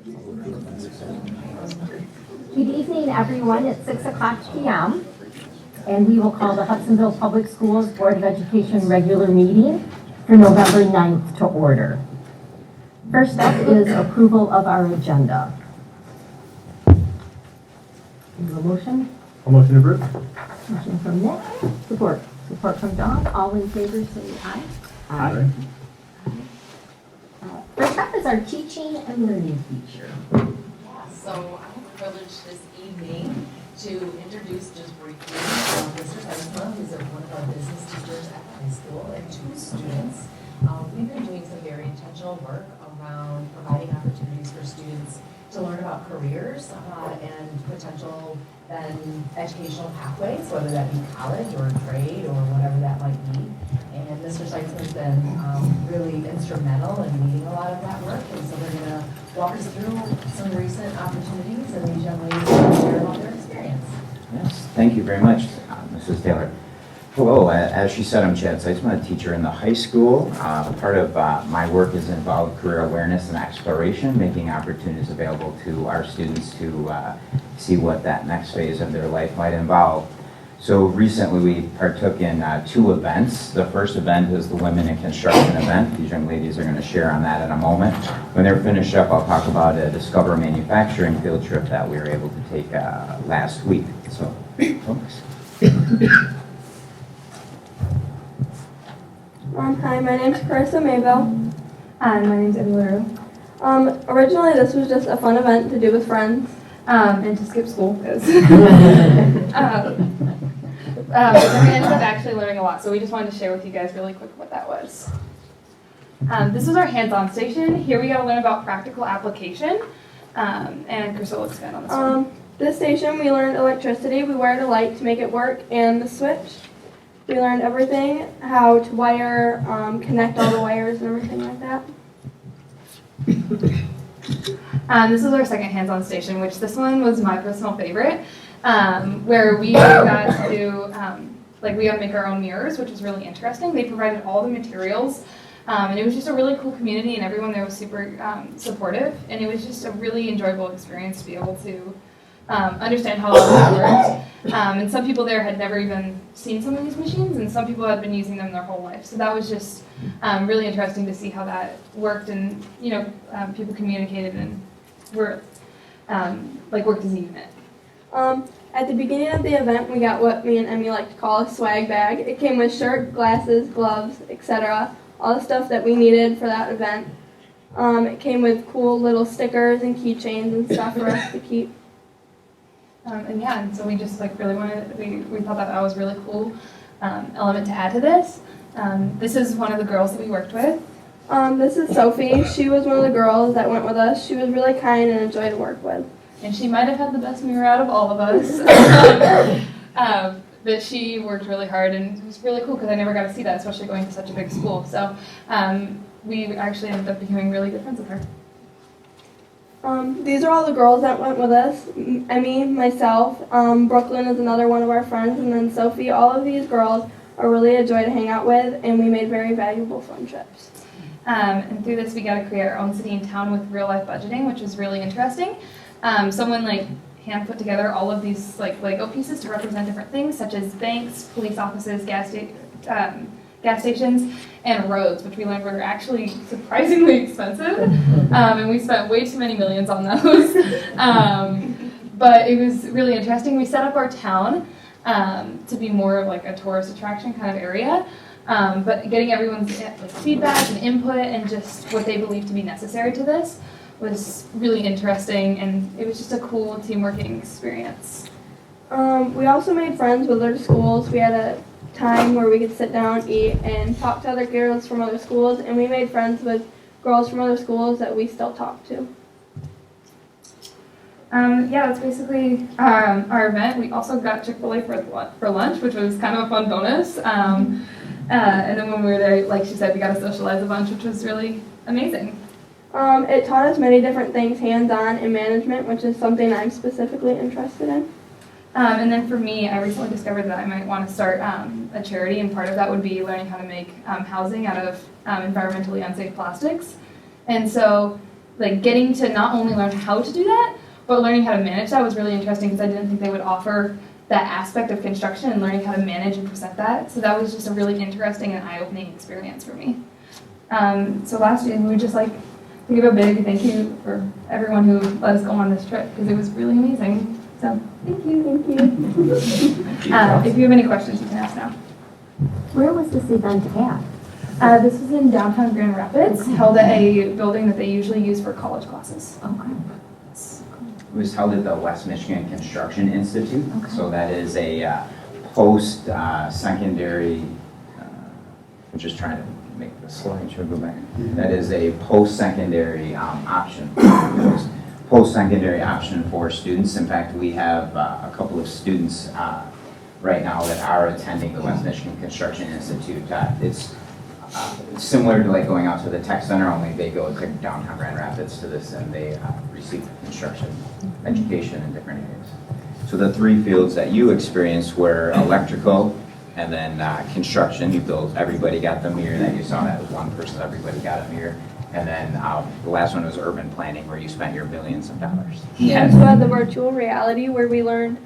Good evening, everyone. It's 6 o'clock p.m. and we will call the Hudsonville Public Schools Board of Education regular meeting for November 9th to order. First up is approval of our agenda. Is there a motion? A motion to approve. Motion from Nick. Support. Support from Dawn. All in favor say aye. Aye. First up is our teaching and learning feature. So I have the privilege this evening to introduce just briefly Mr. Sensma, who's one of our business teachers at the high school, and two students. We've been doing some very intentional work around providing opportunities for students to learn about careers and potential then educational pathways, whether that be college or trade or whatever that might be. And Mr. Seitzman has been really instrumental in leading a lot of that work. And so they're going to walk us through some recent opportunities and these young ladies will share about their experience. Yes, thank you very much, Mrs. Taylor. Hello, as she said, I'm Chad Seitzman, a teacher in the high school. Part of my work is involved career awareness and exploration, making opportunities available to our students to see what that next phase of their life might involve. So recently we partook in two events. The first event is the Women in Construction event. These young ladies are going to share on that in a moment. When they're finished up, I'll talk about a Discover Manufacturing field trip that we were able to take last week. So, focus. Hi, my name's Carissa Maybell. And my name's Emmy Leroux. Originally, this was just a fun event to do with friends. And to skip school because but then we ended up actually learning a lot. So we just wanted to share with you guys really quick what that was. This is our hands-on station. Here we got to learn about practical application. And Chris will expand on this one. This station, we learned electricity. We wired a light to make it work and the switch. We learned everything, how to wire, connect all the wires and everything like that. This is our second hands-on station, which this one was my personal favorite, where we got to do, we got to make our own mirrors, which was really interesting. They provided all the materials, and it was just a really cool community, and everyone there was super supportive, and it was just a really enjoyable experience to be able to understand how all this worked. And some people there had never even seen some of these machines, and some people had been using them their whole life. So that was just really interesting to see how that worked, and people communicated and were worked as a unit. At the beginning of the event, we got what me and Emmy like to call a swag bag. It came with shirt, glasses, gloves, etc. All the stuff that we needed for that event. It came with cool little stickers and keychains and stuff for us to keep. And so we just really wanted, we thought that was a really cool element to add to this. This is one of the girls that we worked with. This is Sophie. She was one of the girls that went with us. She was really kind and enjoyed to work with. And she might have had the best mirror out of all of us. But she worked really hard, and it was really cool because I never got to see that, especially going to such a big school. So we actually ended up becoming really good friends with her. These are all the girls that went with us. Emmy, myself, Brooklyn is another one of our friends, and then Sophie. All of these girls are really a joy to hang out with, and we made very valuable friendships. And through this, we got to create our own city and town with real-life budgeting, which was really interesting. Someone hand put together all of these Lego pieces to represent different things, such as banks, police offices, gas stations, and roads, which we learned were actually surprisingly expensive. And we spent way too many millions on those. But it was really interesting. We set up our town to be more of a tourist attraction kind of area. But getting everyone's feedback and input and just what they believe to be necessary to this was really interesting, and it was just a cool team-working experience. We also made friends with other schools. We had a time where we could sit down, eat, and talk to other girls from other schools, and we made friends with girls from other schools that we still talk to. That's basically our event. We also got Chick-fil-A for lunch, which was kind of a fun bonus. And then when we were there, like she said, we got to socialize a bunch, which was really amazing. It taught us many different things, hands-on and management, which is something I'm specifically interested in. And then for me, I recently discovered that I might want to start a charity, and part of that would be learning how to make housing out of environmentally unsafe plastics. And so like getting to not only learn how to do that, but learning how to manage that was really interesting because I didn't think they would offer that aspect of construction and learning how to manage and present that. So that was just a really interesting and eye-opening experience for me. So last year, we would just like to give a big thank you for everyone who let us go on this trip because it was really amazing. So thank you. Thank you. If you have any questions, you can ask now. Where was this event at? This was in downtown Grand Rapids, held at a building that they usually use for college classes. Okay. It was held at the West Michigan Construction Institute. Okay. So that is a post-secondary, I'm just trying to make the slideshow go back. That is a post-secondary option. Post-secondary option for students. In fact, we have a couple of students right now that are attending the West Michigan Construction Institute. It's similar to like going out to the tech center, only they go to downtown Grand Rapids to this and they receive construction education in different areas. So the three fields that you experienced were electrical and then construction. You built, everybody got the mirror that you saw. That was one person, everybody got a mirror. And then the last one was urban planning where you spent your millions of dollars. We also had the virtual reality where we learned,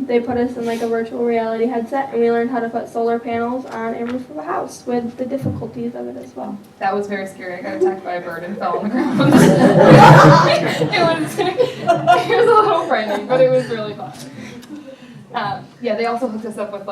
they put us in like a virtual reality headset and we learned how to put solar panels on a roof of a house with the difficulties of it as well. That was very scary. I got attacked by a bird and fell on the ground. It was a little frightening, but it was really fun. Yeah, they also hooked us up with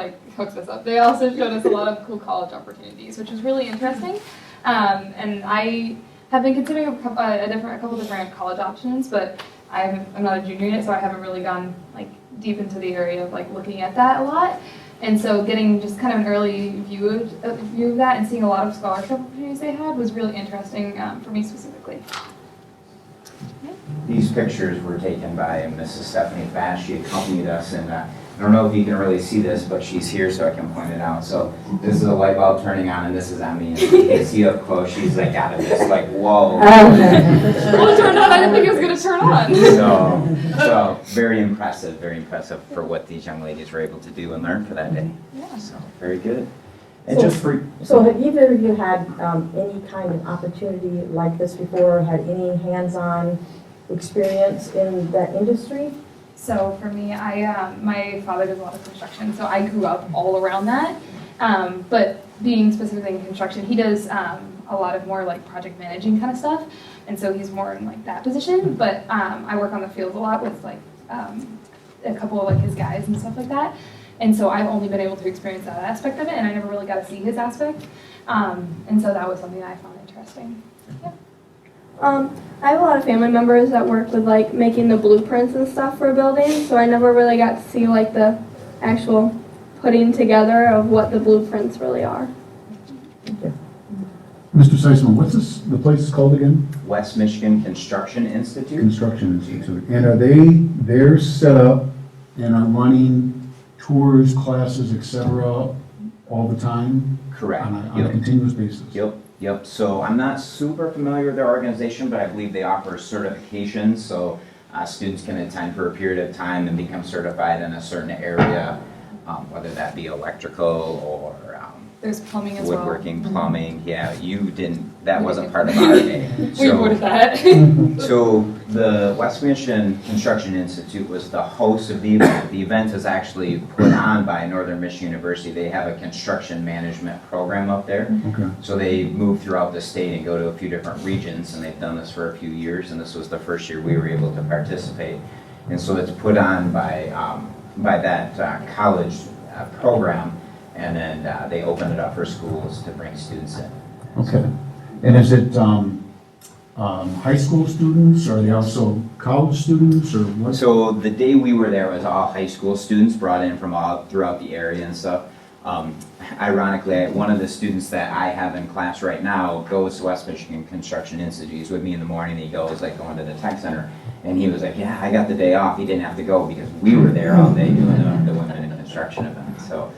They also showed us a lot of cool college opportunities, which was really interesting. And I have been considering a couple different college options, but I'm not a junior yet, so I haven't really gone like deep into the area of like looking at that a lot. And so getting just kind of an early view of that and seeing a lot of scholarship opportunities they had was really interesting for me specifically. These pictures were taken by Mrs. Stephanie Bash. She accompanied us, and I don't know if you can really see this, but she's here so I can point it out. So this is a light bulb turning on, and this is Emmy. And you can see up close, she's like out of this, like, whoa. Well, it turned on. I didn't think it was going to turn on. So very impressive for what these young ladies were able to do and learn for that day. Yeah. So very good. And So have either of you had any kind of opportunity like this before, had any hands-on experience in that industry? So for me, my father does a lot of construction, so I grew up all around that. But being specifically in construction, he does a lot of more like project managing kind of stuff, and so he's more in like that position. But I work on the field a lot with like a couple of like his guys and stuff like that. And so I've only been able to experience that aspect of it, and I never really got to see his aspect. And so that was something that I found interesting. Yeah. I have a lot of family members that work with like making the blueprints and stuff for buildings, so I never really got to see like the actual putting together of what the blueprints really are. Mr. Seisman, what's the place is called again? West Michigan Construction Institute. Construction Institute. And are they're set up and are running tours, classes, etc. all the time? Correct. On a continuous basis? Yep. So I'm not super familiar with their organization, but I believe they offer certifications. So students can attend for a period of time and become certified in a certain area, whether that be electrical or There's plumbing as well. woodworking, plumbing. Yeah, that wasn't part of our day. We avoided that. So the West Michigan Construction Institute was the host of the event. The event is actually put on by Northern Michigan University. They have a construction management program up there. Okay. So they move throughout the state and go to a few different regions, and they've done this for a few years, and this was the first year we were able to participate. And so it's put on by that college program, and then they open it up for schools to bring students in. Okay. And is it high school students? Are they also college students or what? So the day we were there was all high school students brought in from all throughout the area and stuff. Ironically, one of the students that I have in class right now goes to West Michigan Construction Institute. He's with me in the morning. He goes like going to the tech center, and he was like, "Yeah, I got the day off. He didn't have to go because we were there all day doing the women in construction event." So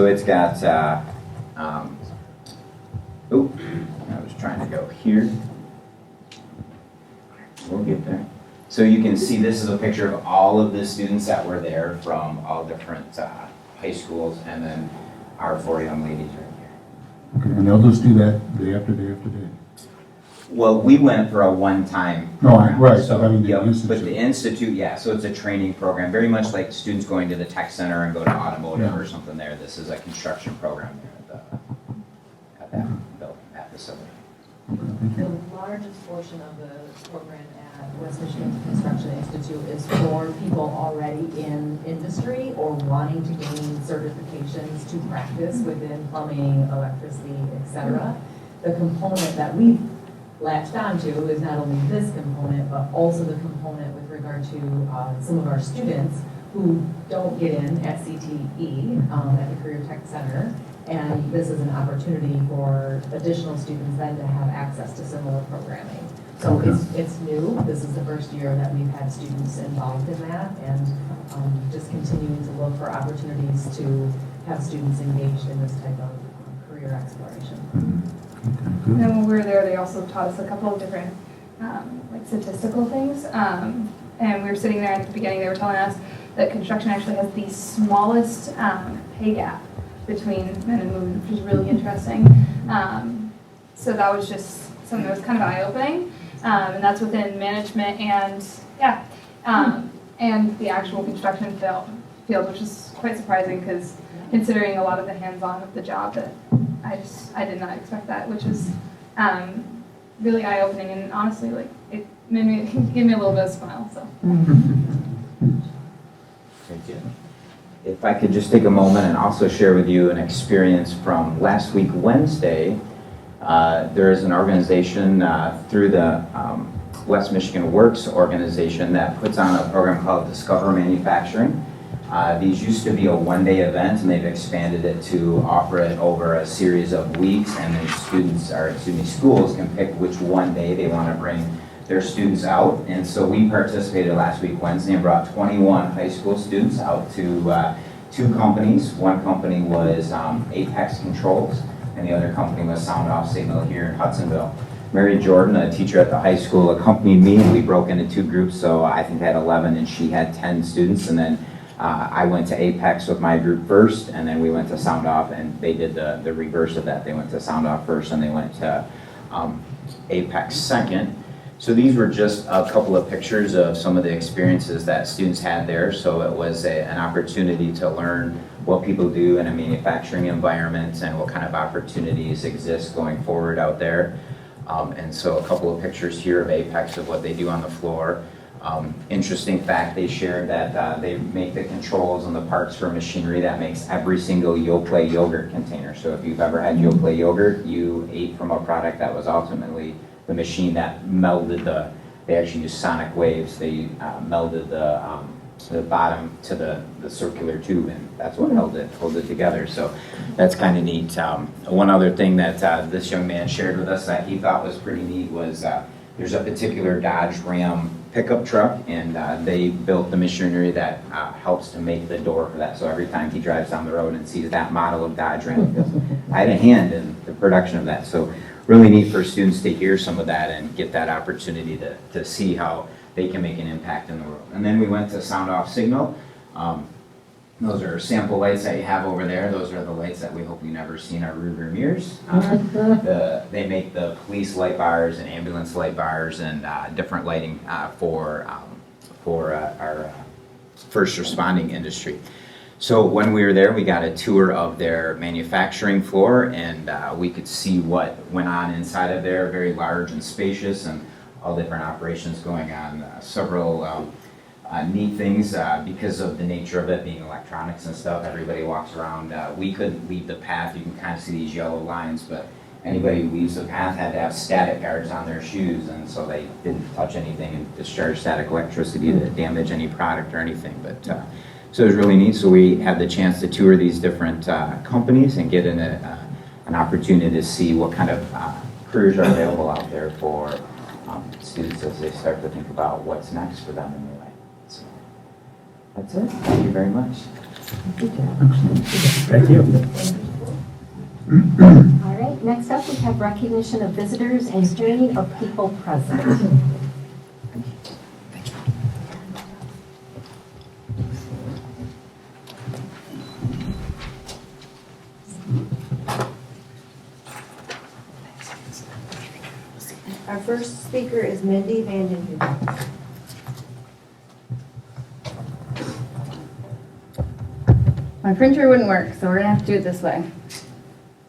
it's got. I was trying to go here. We'll get there. So you can see this is a picture of all of the students that were there from all different high schools, and then our 4 young ladies right here. Okay, and they'll just do that day after day after day. Well, we went for a one-time No, program. right, So, but I mean the yeah, But institute. the institute, yeah, so it's a training program, very much like students going to the tech center and go to automotive Yeah. or something there. This is a construction program there at that building, that facility. The largest portion of the program at West Michigan Construction Institute is for people already in industry or wanting to gain certifications to practice within plumbing, electricity, etc. The component that we've latched onto is not only this component, but also the component with regard to some of our students who don't get in at CTE, at the Career Tech Center. And this is an opportunity for additional students then to have access to similar programming. So it's new. This is the first year that we've had students involved in that, and just continuing to look for opportunities to have students engaged in this type of career exploration. And then when we were there, they also taught us a couple of different like statistical things. And we were sitting there at the beginning, they were telling us that construction actually has the smallest pay gap between men and women, which is really interesting. So that was just something that was kind of eye-opening. And that's within management and, and the actual construction field, which is quite surprising because considering a lot of the hands-on of the job that I did not expect that, which is really eye-opening, and honestly, like, it gave me a little bit of a smile, so. Thank you. If I could just take a moment and also share with you an experience from last week, Wednesday. There is an organization through the West Michigan Works organization that puts on a program called Discover Manufacturing. These used to be a one-day event, and they've expanded it to offer it over a series of weeks, and then schools can pick which one day they want to bring their students out. And so we participated last week Wednesday and brought 21 high school students out to two companies. One company was Apex Controls, and the other company was Sound Off Signal here in Hudsonville. Mary Jordan, a teacher at the high school, accompanied me, and we broke into two groups, so I think I had 11 and she had 10 students, and then I went to Apex with my group first, and then we went to Sound Off, and they did the reverse of that. They went to Sound Off first, and they went to Apex second. So these were just a couple of pictures of some of the experiences that students had there. So it was an opportunity to learn what people do in a manufacturing environment and what kind of opportunities exist going forward out there. And so a couple of pictures here of Apex of what they do on the floor. Interesting fact, they shared that they make the controls and the parts for machinery that makes every single Yoplait yogurt container. So if you've ever had Yoplait yogurt, you ate from a product that was ultimately the machine that melded they actually used sonic waves. They melded the bottom to the circular tube, and that's what held it together. So that's kind of neat. One other thing that this young man shared with us that he thought was pretty neat was there's a particular Dodge Ram pickup truck, and they built the machinery that helps to make the door for that. So every time he drives down the road and sees that model of Dodge Ram, he goes, I had a hand in the production of that. So really neat for students to hear some of that and get that opportunity to see how they can make an impact in the world. And then we went to Sound Off Signal. Those are sample lights that you have over there. Those are the lights that we hope you never see in our rearview mirrors. They make the police light bars and ambulance light bars and different lighting for our first responding industry. So when we were there, we got a tour of their manufacturing floor, and we could see what went on inside of there, very large and spacious, and all different operations going on. Several neat things because of the nature of it being electronics and stuff. Everybody walks around. We couldn't leave the path. You can kind of see these yellow lines, but anybody who leaves the path had to have static guards on their shoes, and so they didn't touch anything and discharge static electricity to damage any product or anything. But so it was really neat. So we had the chance to tour these different companies and get an opportunity to see what kind of careers are available out there for students as they start to think about what's next for them in their life. So that's it. Thank you very much. Thank you. All right, next up we have recognition of visitors and hearing of people present. Our first speaker is Mindy Vandenhuven. My printer wouldn't work, so we're gonna have to do it this way.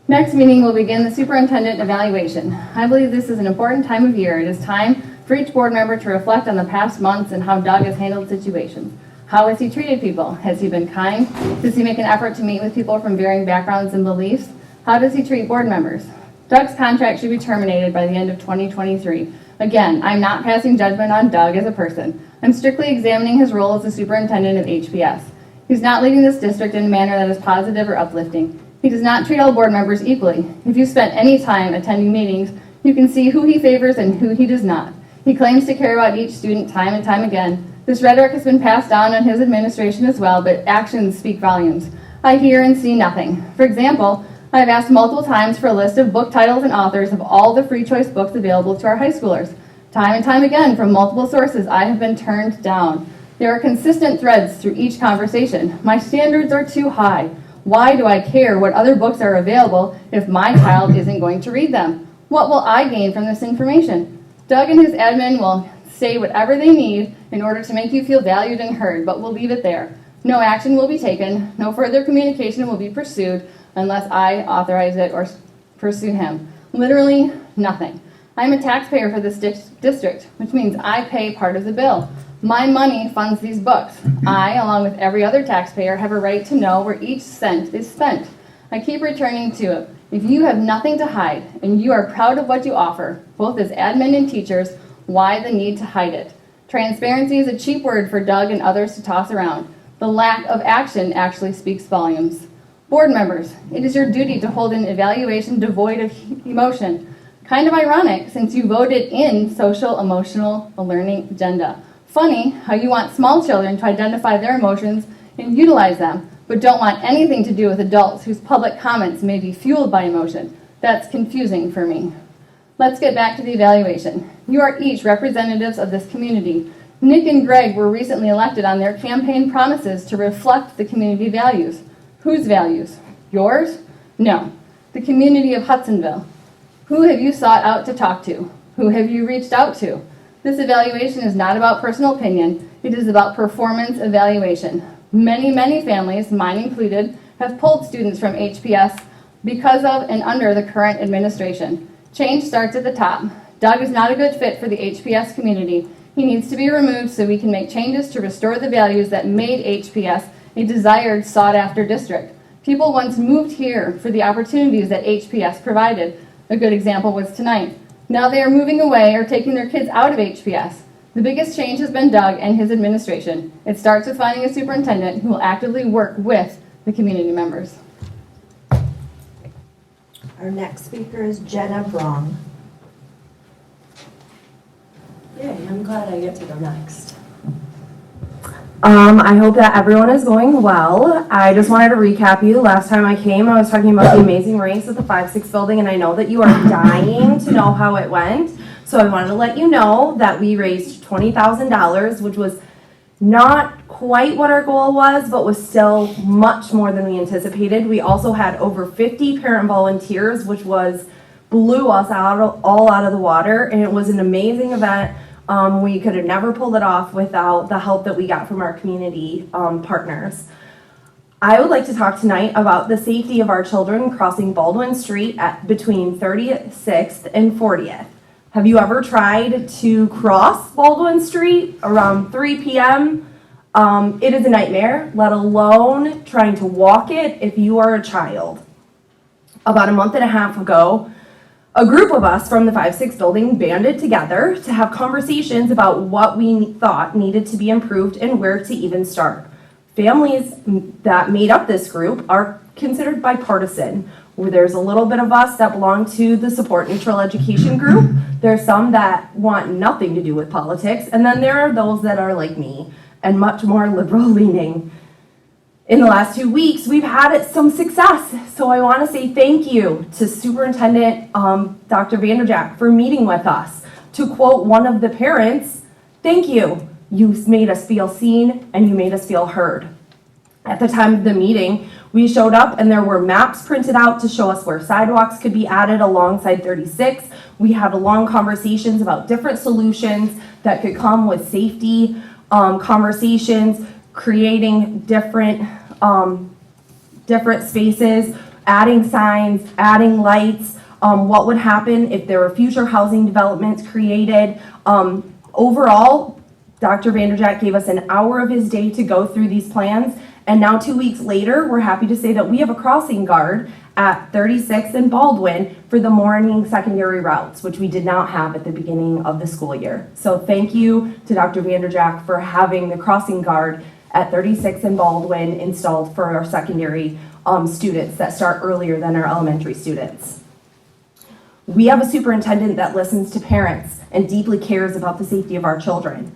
Next meeting will begin the superintendent evaluation. I believe this is an important time of year. It is time for each board member to reflect on the past months and how Doug has handled situations. How has he treated people? Has he been kind? Does he make an effort to meet with people from varying backgrounds and beliefs? How does he treat board members? Doug's contract should be terminated by the end of 2023. Again, I'm not passing judgment on Doug as a person. I'm strictly examining his role as the superintendent of HPS. He's not leading this district in a manner that is positive or uplifting. He does not treat all board members equally. If you spent any time attending meetings, you can see who he favors and who he does not. He claims to care about each student time and time again. This rhetoric has been passed down on his administration as well, but actions speak volumes. I hear and see nothing. For example, I've asked multiple times for a list of book titles and authors of all the free choice books available to our high schoolers. Time and time again, from multiple sources, I have been turned down. There are consistent threads through each conversation. My standards are too high. Why do I care what other books are available if my child isn't going to read them? What will I gain from this information? Doug and his admin will say whatever they need in order to make you feel valued and heard, but we'll leave it there. No action will be taken. No further communication will be pursued unless I authorize it or pursue him. Literally nothing. I'm a taxpayer for this district, which means I pay part of the bill. My money funds these books. I, along with every other taxpayer, have a right to know where each cent is spent. I keep returning to it. If you have nothing to hide and you are proud of what you offer, both as admin and teachers, why the need to hide it? Transparency is a cheap word for Doug and others to toss around. The lack of action actually speaks volumes. Board members, it is your duty to hold an evaluation devoid of emotion. Kind of ironic since you voted in social emotional learning agenda. Funny how you want small children to identify their emotions and utilize them, but don't want anything to do with adults whose public comments may be fueled by emotion. That's confusing for me. Let's get back to the evaluation. You are each representatives of this community. Nick and Greg were recently elected on their campaign promises to reflect the community values. Whose values? Yours? No. The community of Hudsonville. Who have you sought out to talk to? Who have you reached out to? This evaluation is not about personal opinion. It is about performance evaluation. Many families, mine included, have pulled students from HPS because of and under the current administration. Change starts at the top. Doug is not a good fit for the HPS community. He needs to be removed so we can make changes to restore the values that made HPS a desired, sought-after district. People once moved here for the opportunities that HPS provided. A good example was tonight. Now they are moving away or taking their kids out of HPS. The biggest change has been Doug and his administration. It starts with finding a superintendent who will actively work with the community members. Our next speaker is Jenna Braun. Yay, I'm glad I get to go next. I hope that everyone is going well. I just wanted to recap you. Last time I came, I was talking about the amazing race at the 5-6 building, and I know that you are dying to know how it went. So I wanted to let you know that we raised $20,000, which was not quite what our goal was, but was still much more than we anticipated. We also had over 50 parent volunteers, which blew us all out of the water, and it was an amazing event. We could have never pulled it off without the help that we got from our community partners. I would like to talk tonight about the safety of our children crossing Baldwin Street between 36th and 40th. Have you ever tried to cross Baldwin Street around 3 p.m.? It is a nightmare, let alone trying to walk it if you are a child. About a month and a half ago, a group of us from the 5-6 building banded together to have conversations about what we thought needed to be improved and where to even start. Families that made up this group are considered bipartisan, where there's a little bit of us that belong to the Support Neutral Education group. There's some that want nothing to do with politics, and then there are those that are like me and much more liberal leaning. In the last 2 weeks, we've had some success, so I want to say thank you to Superintendent Dr. Vanderjack for meeting with us. To quote one of the parents, "Thank you. You made us feel seen and you made us feel heard." At the time of the meeting, we showed up and there were maps printed out to show us where sidewalks could be added alongside 36. We had long conversations about different solutions that could come with safety conversations, creating different spaces, adding signs, adding lights, what would happen if there were future housing developments created. Overall, Dr. Vanderjack gave us an hour of his day to go through these plans, and now 2 weeks later, we're happy to say that we have a crossing guard at 36 and Baldwin for the morning secondary routes, which we did not have at the beginning of the school year. So thank you to Dr. Vanderjack for having the crossing guard at 36 and Baldwin installed for our secondary students that start earlier than our elementary students. We have a superintendent that listens to parents and deeply cares about the safety of our children.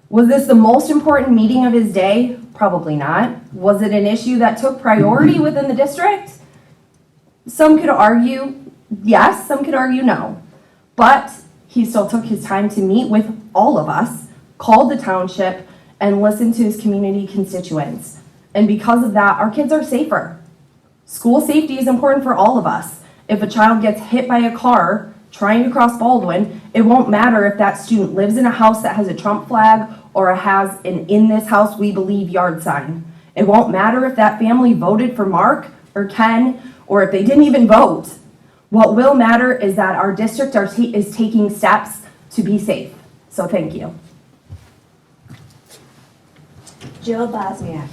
Was this the most important meeting of his day? Probably not. Was it an issue that took priority within the district? Some could argue yes, some could argue no. But he still took his time to meet with all of us, called the township, and listened to his community constituents. And because of that, our kids are safer. School safety is important for all of us. If a child gets hit by a car trying to cross Baldwin, it won't matter if that student lives in a house that has a Trump flag or has an "in this house we believe" yard sign. It won't matter if that family voted for Mark or Ken or if they didn't even vote. What will matter is that our district is taking steps to be safe. So thank you. Jill Bosniak.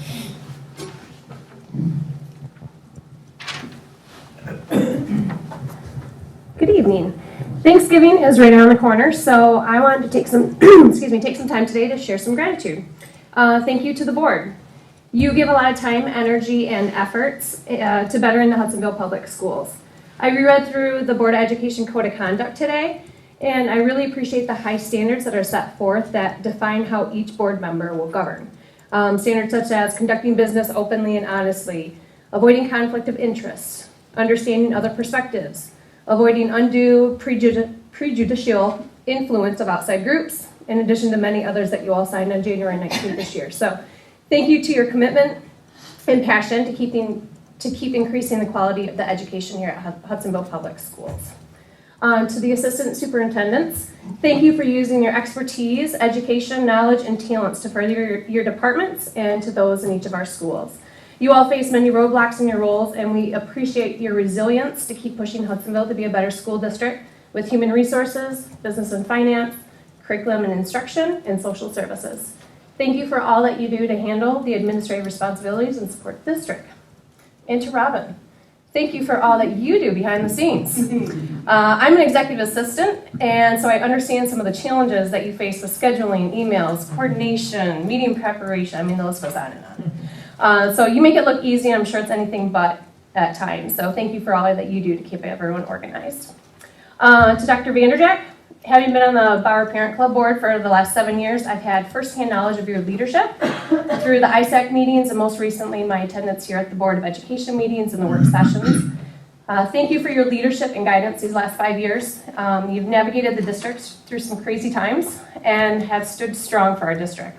Good evening. Thanksgiving is right around the corner, so I wanted to take some, take some time today to share some gratitude. Thank you to the board. You give a lot of time, energy, and efforts to bettering the Hudsonville Public Schools. I reread through the Board of Education Code of Conduct today, and I really appreciate the high standards that are set forth that define how each board member will govern. Standards such as conducting business openly and honestly, avoiding conflict of interest, understanding other perspectives, avoiding undue prejudicial influence of outside groups, in addition to many others that you all signed on January 19th this year. So thank you to your commitment and passion to keep increasing the quality of the education here at Hudsonville Public Schools. To the assistant superintendents, thank you for using your expertise, education, knowledge, and talents to further your departments and to those in each of our schools. You all face many roadblocks in your roles, and we appreciate your resilience to keep pushing Hudsonville to be a better school district with human resources, business and finance, curriculum and instruction, and social services. Thank you for all that you do to handle the administrative responsibilities and support the district. And to Robin, thank you for all that you do behind the scenes. I'm an executive assistant, and so I understand some of the challenges that you face with scheduling, emails, coordination, meeting preparation. I mean, the list goes on and on. So you make it look easy, and I'm sure it's anything but at times. So thank you for all that you do to keep everyone organized. To Dr. Vanderjack, having been on the Bauer Parent Club board for the last 7 years, I've had firsthand knowledge of your leadership through the ISAC meetings and most recently my attendance here at the Board of Education meetings and the work sessions. Thank you for your leadership and guidance these last 5 years. You've navigated the district through some crazy times and have stood strong for our district.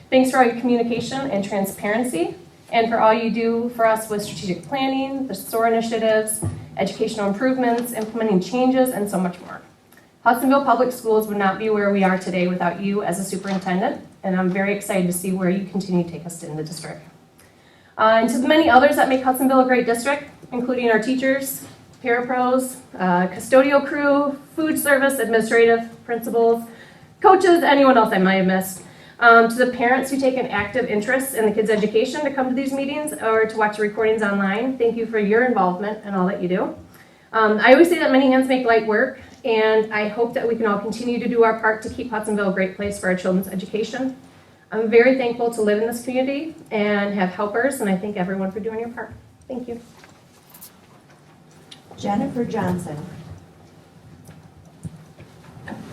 Thanks for all your communication and transparency, and for all you do for us with strategic planning, the SOAR initiatives, educational improvements, implementing changes, and so much more. Hudsonville Public Schools would not be where we are today without you as a superintendent, and I'm very excited to see where you continue to take us in the district. And to the many others that make Hudsonville a great district, including our teachers, parapros, custodial crew, food service, administrative, principals, coaches, anyone else I might have missed. To the parents who take an active interest in the kids' education to come to these meetings or to watch the recordings online, thank you for your involvement and all that you do. I always say that many hands make light work, and I hope that we can all continue to do our part to keep Hudsonville a great place for our children's education. I'm very thankful to live in this community and have helpers, and I thank everyone for doing your part. Thank you. Jennifer Johnson.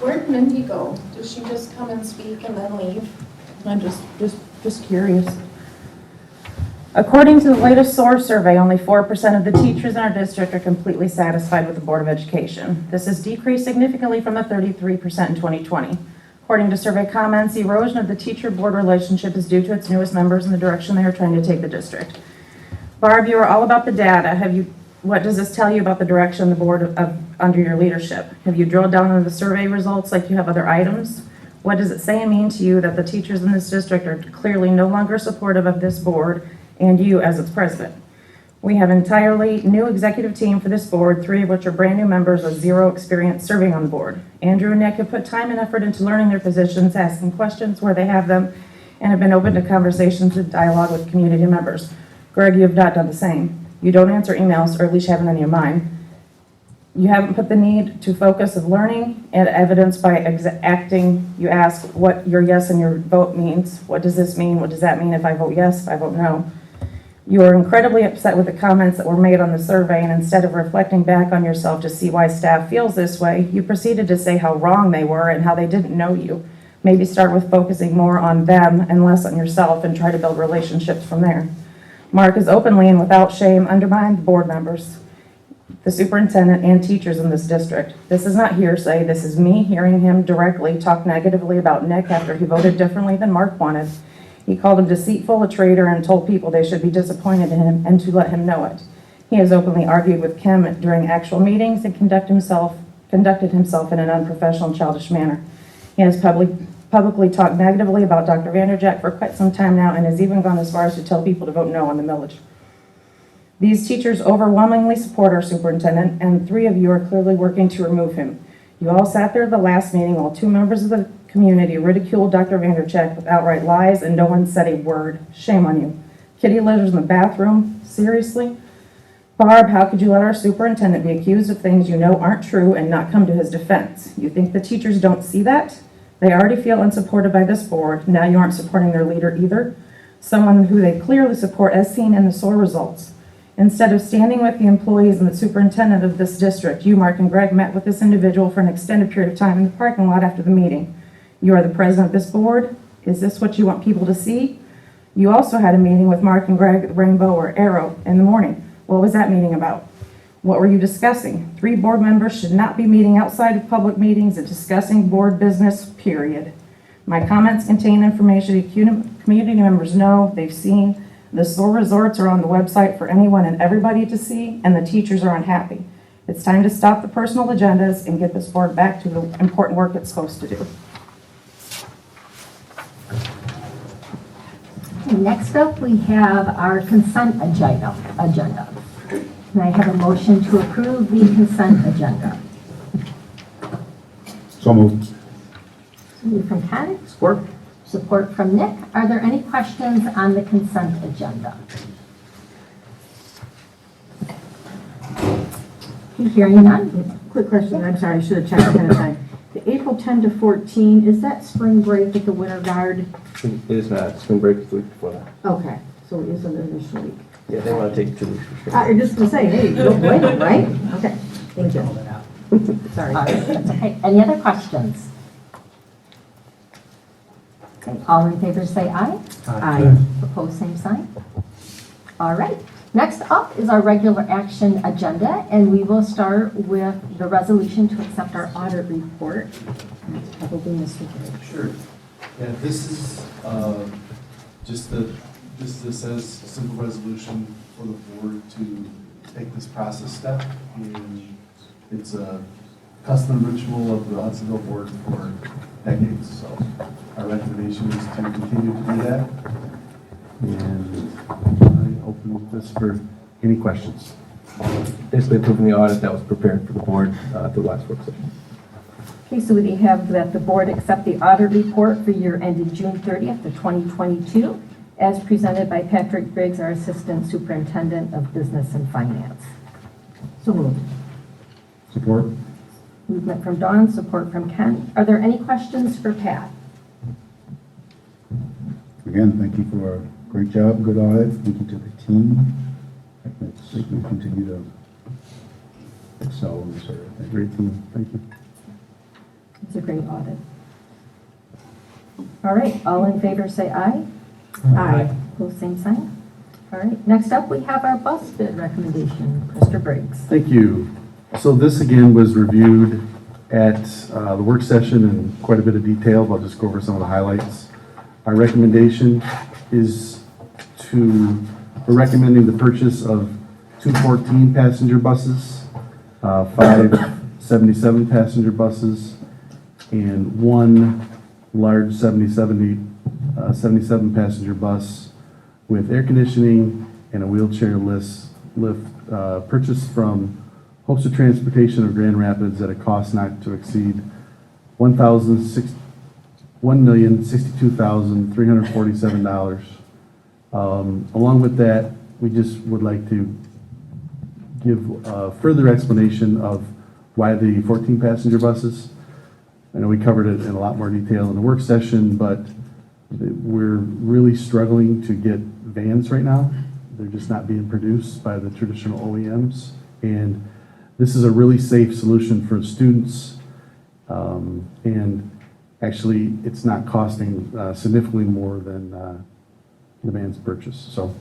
Where'd Mindy go? Does she just come and speak and then leave? I'm just curious. According to the latest SOAR survey, only 4% of the teachers in our district are completely satisfied with the Board of Education. This has decreased significantly from the 33% in 2020. According to survey comments, the erosion of the teacher-board relationship is due to its newest members and the direction they are trying to take the district. Barb, you are all about the data. What does this tell you about the direction the board under your leadership? Have you drilled down into the survey results like you have other items? What does it say and mean to you that the teachers in this district are clearly no longer supportive of this board and you as its president? We have an entirely new executive team for this board, 3 of which are brand new members with 0 experience serving on the board. Andrew and Nick have put time and effort into learning their positions, asking questions where they have them, and have been open to conversations and dialogue with community members. Greg, you have not done the same. You don't answer emails, or at least you haven't any of mine. You haven't put the need to focus of learning and evidence by acting. You ask what your yes and your vote means. What does this mean? What does that mean if I vote yes, if I vote no? You are incredibly upset with the comments that were made on the survey, and instead of reflecting back on yourself to see why staff feels this way, you proceeded to say how wrong they were and how they didn't know you. Maybe start with focusing more on them and less on yourself and try to build relationships from there. Mark has openly and without shame undermined board members, the superintendent, and teachers in this district. This is not hearsay. This is me hearing him directly talk negatively about Nick after he voted differently than Mark wanted. He called him deceitful, a traitor, and told people they should be disappointed in him and to let him know it. He has openly argued with Kim during actual meetings and conducted himself in an unprofessional and childish manner. He has publicly talked negatively about Dr. Vanderjack for quite some time now and has even gone as far as to tell people to vote no on the millage. These teachers overwhelmingly support our superintendent, and 3 of you are clearly working to remove him. You all sat there at the last meeting while 2 members of the community ridiculed Dr. Vandercheck with outright lies, and no one said a word. Shame on you. Kitty litters in the bathroom? Seriously? Barb, how could you let our superintendent be accused of things you know aren't true and not come to his defense? You think the teachers don't see that? They already feel unsupported by this board. Now you aren't supporting their leader either. Someone who they clearly support as seen in the SOAR results. Instead of standing with the employees and the superintendent of this district, you, Mark, and Greg met with this individual for an extended period of time in the parking lot after the meeting. You are the president of this board. Is this what you want people to see? You also had a meeting with Mark and Greg at Rainbow or Arrow in the morning. What was that meeting about? What were you discussing? 3 board members should not be meeting outside of public meetings and discussing board business, period. My comments contain information that community members know, they've seen. The SOAR resorts are on the website for anyone and everybody to see, and the teachers are unhappy. It's time to stop the personal agendas and get this board back to the important work it's supposed to do. Next up, we have our consent agenda. Can I have a motion to approve the consent agenda? So moved. Moved from Ken, Support. support from Nick. Are there any questions on the consent agenda? Hearing none. Quick question, I'm sorry, I should have checked ahead of time. The April 10 to 14, is that spring break at the Winter Guard? It is not. Spring break is the week before that. Okay, so it is an initial week. Yeah, they want to take 2 weeks for spring I'm break. just gonna say, hey, don't blame them, right? Okay, thank you. Sorry. All right, that's okay. Any other questions? Okay, all in favor say aye. Aye. Opposed, same sign. All right. Next up is our regular action agenda, and we will start with the resolution to accept our audit report. That's probably Mr. Gray. Sure. Yeah, this is this says a simple resolution for the board to take this process step. And it's a custom ritual of the Hudsonville board for decades. So our recommendation is to continue to do that. And I open this for any questions. Basically approving the audit that was prepared for the board at the last work session. Okay, so we have that the board accept the audit report for year ended June 30th of 2022 as presented by Patrick Briggs, our Assistant Superintendent of Business and Finance. So moved. Support. Movement from Dawn, support from Ken. Are there any questions for Pat? Again, thank you for a great job, good audit. Thank you to the team. Let's continue to excel in this area. Great team. Thank you. It's a great audit. All right, all in favor say aye. Aye. Opposed, same sign. All right, next up we have our bus bid recommendation. Mr. Briggs. Thank you. So this again was reviewed at the work session in quite a bit of detail, but I'll just go over some of the highlights. Our recommendation is we're recommending the purchase of 2 14 passenger buses, 5 77 passenger buses, and 1 large 77 passenger bus with air conditioning and a wheelchair lift purchased from Hopes of Transportation of Grand Rapids at a cost not to exceed $1,062,347. Along with that, we just would like to give further explanation of why the 14 passenger buses. I know we covered it in a lot more detail in the work session, but we're really struggling to get vans right now. They're just not being produced by the traditional OEMs. And this is a really safe solution for students. And actually, it's not costing significantly more than the van's purchase. So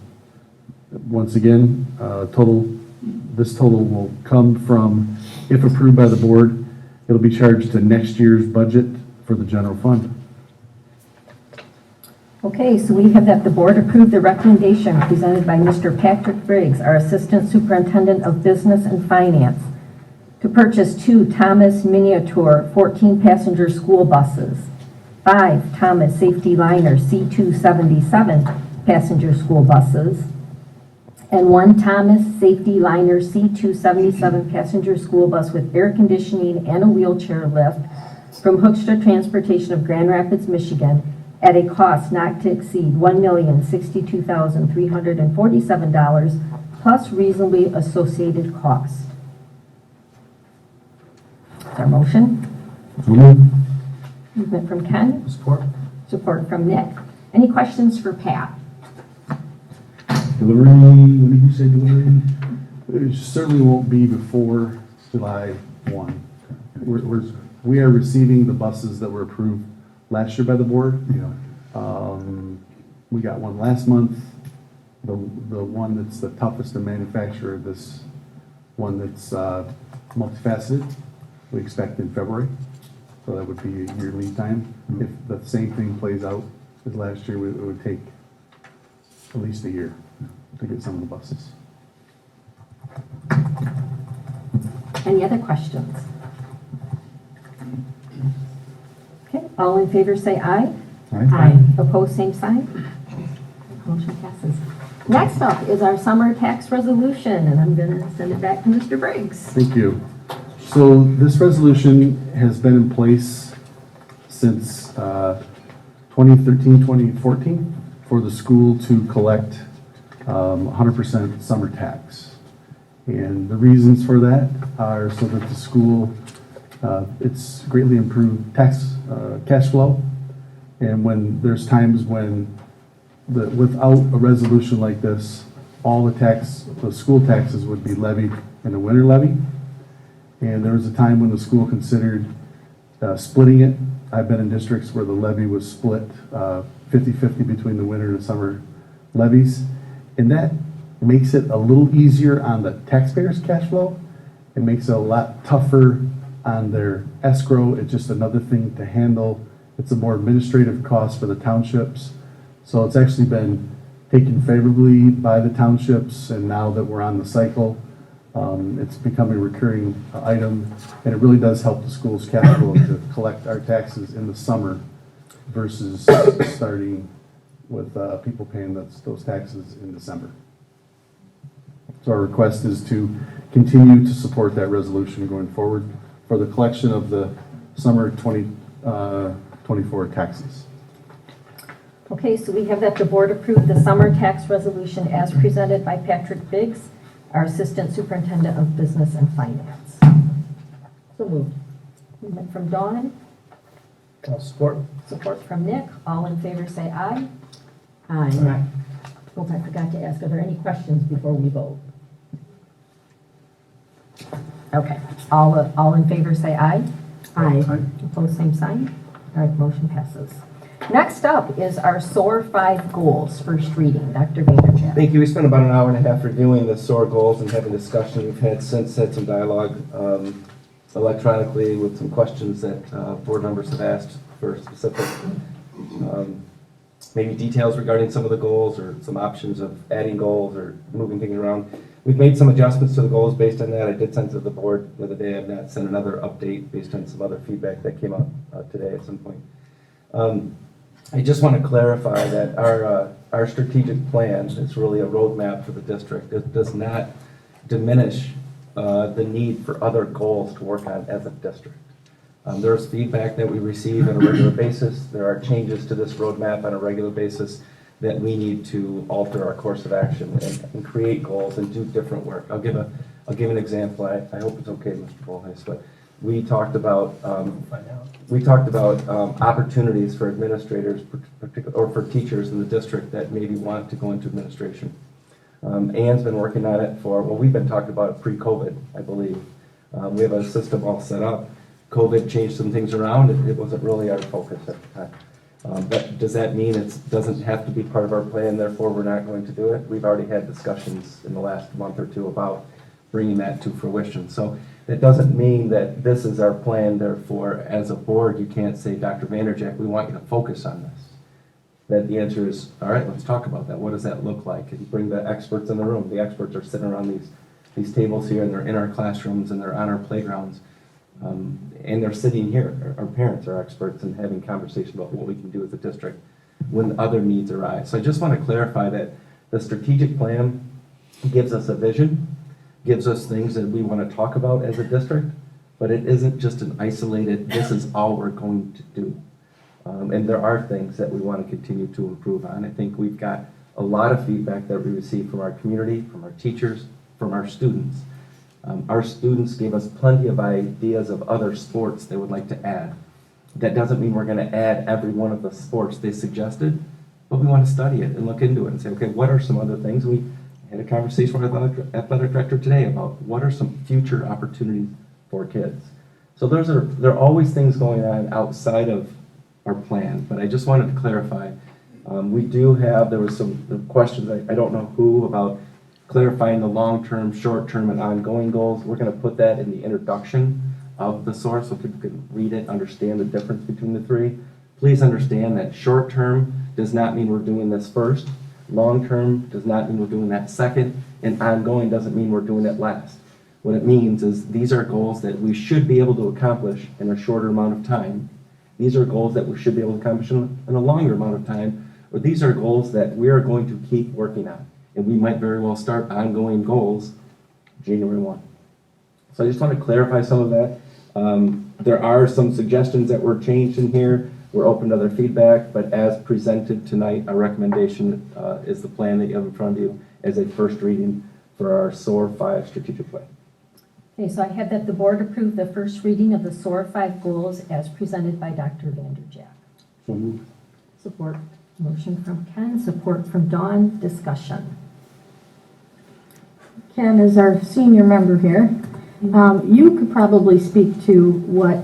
once again, this total will come from, if approved by the board, it'll be charged to next year's budget for the general fund. Okay, so we have that the board approved the recommendation presented by Mr. Patrick Briggs, our Assistant Superintendent of Business and Finance, to purchase 2 Thomas Miniature 14-passenger school buses, 5 Thomas Safety Liner C277 passenger school buses, and 1 Thomas Safety Liner C277 passenger school bus with air conditioning and a wheelchair lift from Hoekstra Transportation of Grand Rapids, Michigan, at a cost not to exceed $1,062,347 plus reasonably associated cost. Is there a motion? Movement from Ken. Support. Support from Nick. Any questions for Pat? Delivery, when did you say delivery? It certainly won't be before July 1. We are receiving the buses that were approved last year by the board. We got one last month. The one that's the toughest to manufacture, this one that's multifaceted, we expect in February. So that would be a year lead time. If the same thing plays out as last year, it would take at least a year to get some of the buses. Any other questions? Okay, all in favor say aye. Aye. Opposed, same sign. Motion passes. Next up is our summer tax resolution, and I'm going to send it back to Mr. Briggs. Thank you. So this resolution has been in place since 2013, 2014 for the school to collect 100% summer tax. And the reasons for that are so that the school, it's greatly improved tax cash flow. And when there's times when without a resolution like this, all the school taxes would be levied in a winter levy. And there was a time when the school considered splitting it. I've been in districts where the levy was split 50-50 between the winter and summer levies. And that makes it a little easier on the taxpayers' cash flow. It makes it a lot tougher on their escrow. It's just another thing to handle. It's a more administrative cost for the townships. So it's actually been taken favorably by the townships, and now that we're on the cycle, it's become a recurring item, and it really does help the school's cash flow to collect our taxes in the summer versus starting with people paying those taxes in December. So our request is to continue to support that resolution going forward for the collection of the summer 2024 taxes. Okay, so we have that the board approved the summer tax resolution as presented by Patrick Biggs, our Assistant Superintendent of Business and Finance. So moved. Movement from Dawn. I'll support. Support from Nick. All in favor say aye. Aye. Oh, I forgot to ask, are there any questions before we vote? Okay, all in favor say aye. Aye. Opposed, same sign. All right, motion passes. Next up is our SOAR 5 goals, first reading. Dr. Vaynerchuk. Thank you. We spent about an hour and a half reviewing the SOAR goals and having discussion. We've had since had some dialogue electronically with some questions that board members have asked for specific maybe details regarding some of the goals or some options of adding goals or moving things around. We've made some adjustments to the goals based on that. I did send to the board the other day. I've not sent another update based on some other feedback that came out today at some point. I just want to clarify that our strategic plan is really a roadmap for the district. It does not diminish the need for other goals to work on as a district. There's feedback that we receive on a regular basis. There are changes to this roadmap on a regular basis that we need to alter our course of action and create goals and do different work. I'll give an example. I hope it's okay, Mr. Bolhuis, but we talked about opportunities for administrators, or for teachers in the district that maybe want to go into administration. Ann's been working on it we've been talking about it pre-COVID, I believe. We have a system all set up. COVID changed some things around. It wasn't really our focus at the time. But does that mean it doesn't have to be part of our plan, therefore we're not going to do it? We've already had discussions in the last month or two about bringing that to fruition. So it doesn't mean that this is our plan, therefore as a board you can't say, Dr. Vanderjack, we want you to focus on this. That the answer is, all right, let's talk about that. What does that look like? And bring the experts in the room. The experts are sitting around these tables here, and they're in our classrooms, and they're on our playgrounds. And they're sitting here. Our parents are experts in having conversations about what we can do as a district when other needs arise. So I just want to clarify that the strategic plan gives us a vision, gives us things that we want to talk about as a district, but it isn't just an isolated, this is all we're going to do. And there are things that we want to continue to improve on. I think we've got a lot of feedback that we receive from our community, from our teachers, from our students. Our students gave us plenty of ideas of other sports they would like to add. That doesn't mean we're going to add every one of the sports they suggested, but we want to study it and look into it and say, okay, what are some other things? We had a conversation with our athletic director today about what are some future opportunities for kids. So there are always things going on outside of our plan, but I just wanted to clarify. There was some questions, I don't know who, about clarifying the long-term, short-term, and ongoing goals. We're going to put that in the introduction of the SOAR so people can read it, understand the difference between the three. Please understand that short-term does not mean we're doing this first. Long-term does not mean we're doing that second. And ongoing doesn't mean we're doing it last. What it means is these are goals that we should be able to accomplish in a shorter amount of time. These are goals that we should be able to accomplish in a longer amount of time. Or these are goals that we are going to keep working on. And we might very well start ongoing goals January 1. So I just want to clarify some of that. There are some suggestions that were changed in here. We're open to other feedback, but as presented tonight, our recommendation is the plan that you have in front of you as a first reading for our SOAR 5 strategic plan. Okay, so I have that the board approve the first reading of the SOAR 5 goals as presented by Dr. Vanderjack. So moved. Support. Motion from Ken, support from Dawn. Discussion. Ken is our senior member here. You could probably speak to what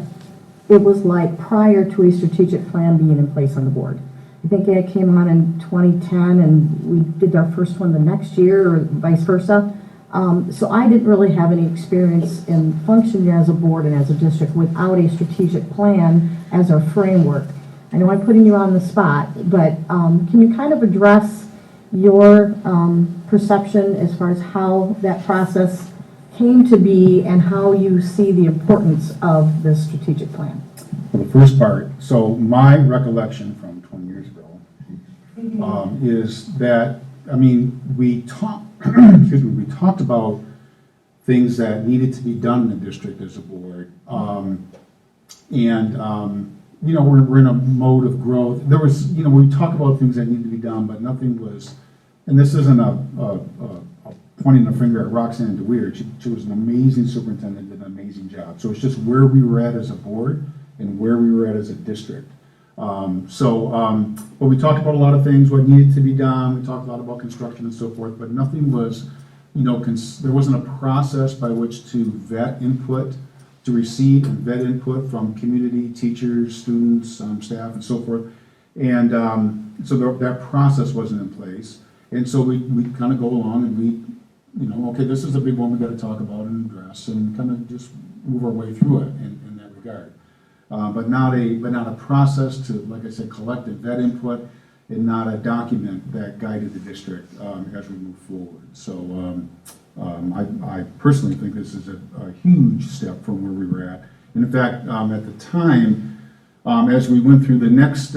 it was like prior to a strategic plan being in place on the board. I think it came on in 2010 and we did our first one the next year or vice versa. So I didn't really have any experience in functioning as a board and as a district without a strategic plan as our framework. I know I'm putting you on the spot, but can you kind of address your perception as far as how that process came to be and how you see the importance of this strategic plan? For the first part, so my recollection from 20 years ago is that, I mean, we talked about things that needed to be done in the district as a board. You know, we're in a mode of growth. There was, you know, we talked about things that needed to be done, but nothing was, and this isn't a pointing a finger at Roxanne and DeWeer. She was an amazing superintendent, did an amazing job. So it's just where we were at as a board and where we were at as a district. But we talked about a lot of things, what needed to be done. We talked a lot about construction and so forth, but nothing was, you know, there wasn't a process by which to vet input, to receive and vet input from community, teachers, students, staff, and so forth. And so that process wasn't in place. And so we kind of go along and we, you know, okay, this is a big one we got to talk about and address, and kind of just move our way through it in that regard. But not a process to, like I said, collect and vet input, and not a document that guided the district as we move forward. So I personally think this is a huge step from where we were at. And in fact, at the time, as we went through the next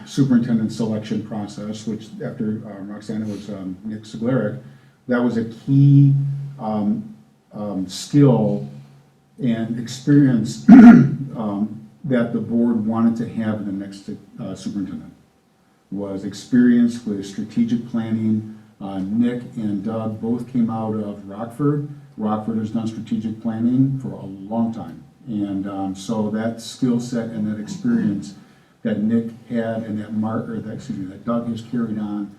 superintendent selection process, which after Roxana was Nick Sigleric, that was a key skill and experience that the board wanted to have in the next superintendent, was experience with strategic planning. Nick and Doug both came out of Rockford. Rockford has done strategic planning for a long time. And so that skill set and that experience that Nick had and that Doug has carried on,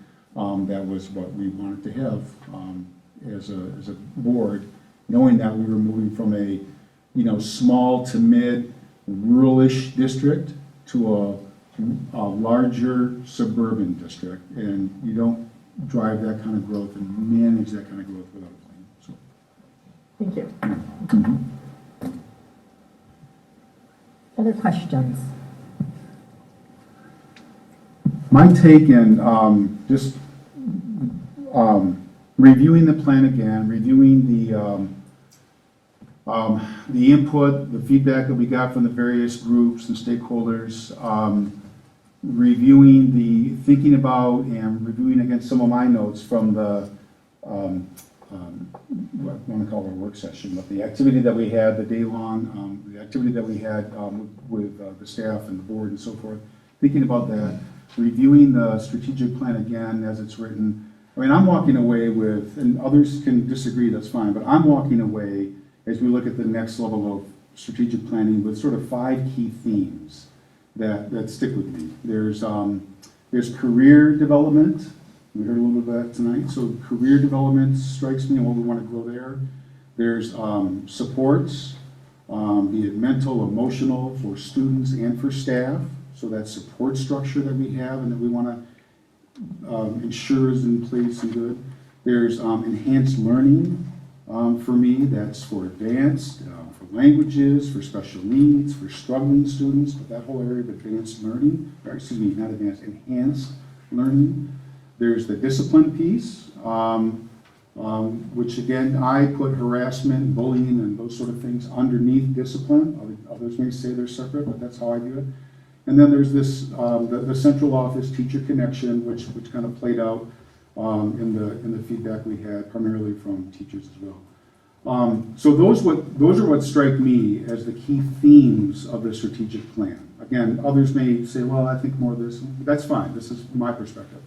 that was what we wanted to have as a board, knowing that we were moving from a small to mid rural-ish district to a larger suburban district, and you don't drive that kind of growth and manage that kind of growth without a plan. So, Thank you. mm-hmm. Other questions? My take in just reviewing the plan again, reviewing the input, the feedback that we got from the various groups and stakeholders, thinking about and reviewing against some of my notes from the, I want to call it a work session, but the activity that we had, the day-long, the activity that we had with the staff and the board and so forth, thinking about that, reviewing the strategic plan again as it's written. I mean, I'm walking away with, and others can disagree, that's fine, but I'm walking away as we look at the next level of strategic planning with sort of 5 key themes that stick with me. There's career development. We heard a little bit of that tonight. So career development strikes me and what we want to grow there. There's supports, be it mental, emotional, for students and for staff. So that support structure that we have and that we want to ensure is in place and good. There's enhanced learning. For me, that's for advanced, for languages, for special needs, for struggling students, but that whole area of advanced learning, or excuse me, not advanced, enhanced learning. There's the discipline piece, which again, I put harassment, bullying, and those sort of things underneath discipline. Others may say they're separate, but that's how I do it. And then there's this, the central office teacher connection, which kind of played out in the feedback we had, primarily from teachers as well. So those are what strike me as the key themes of the strategic plan. Again, others may say, well, I think more of this. That's fine. This is my perspective.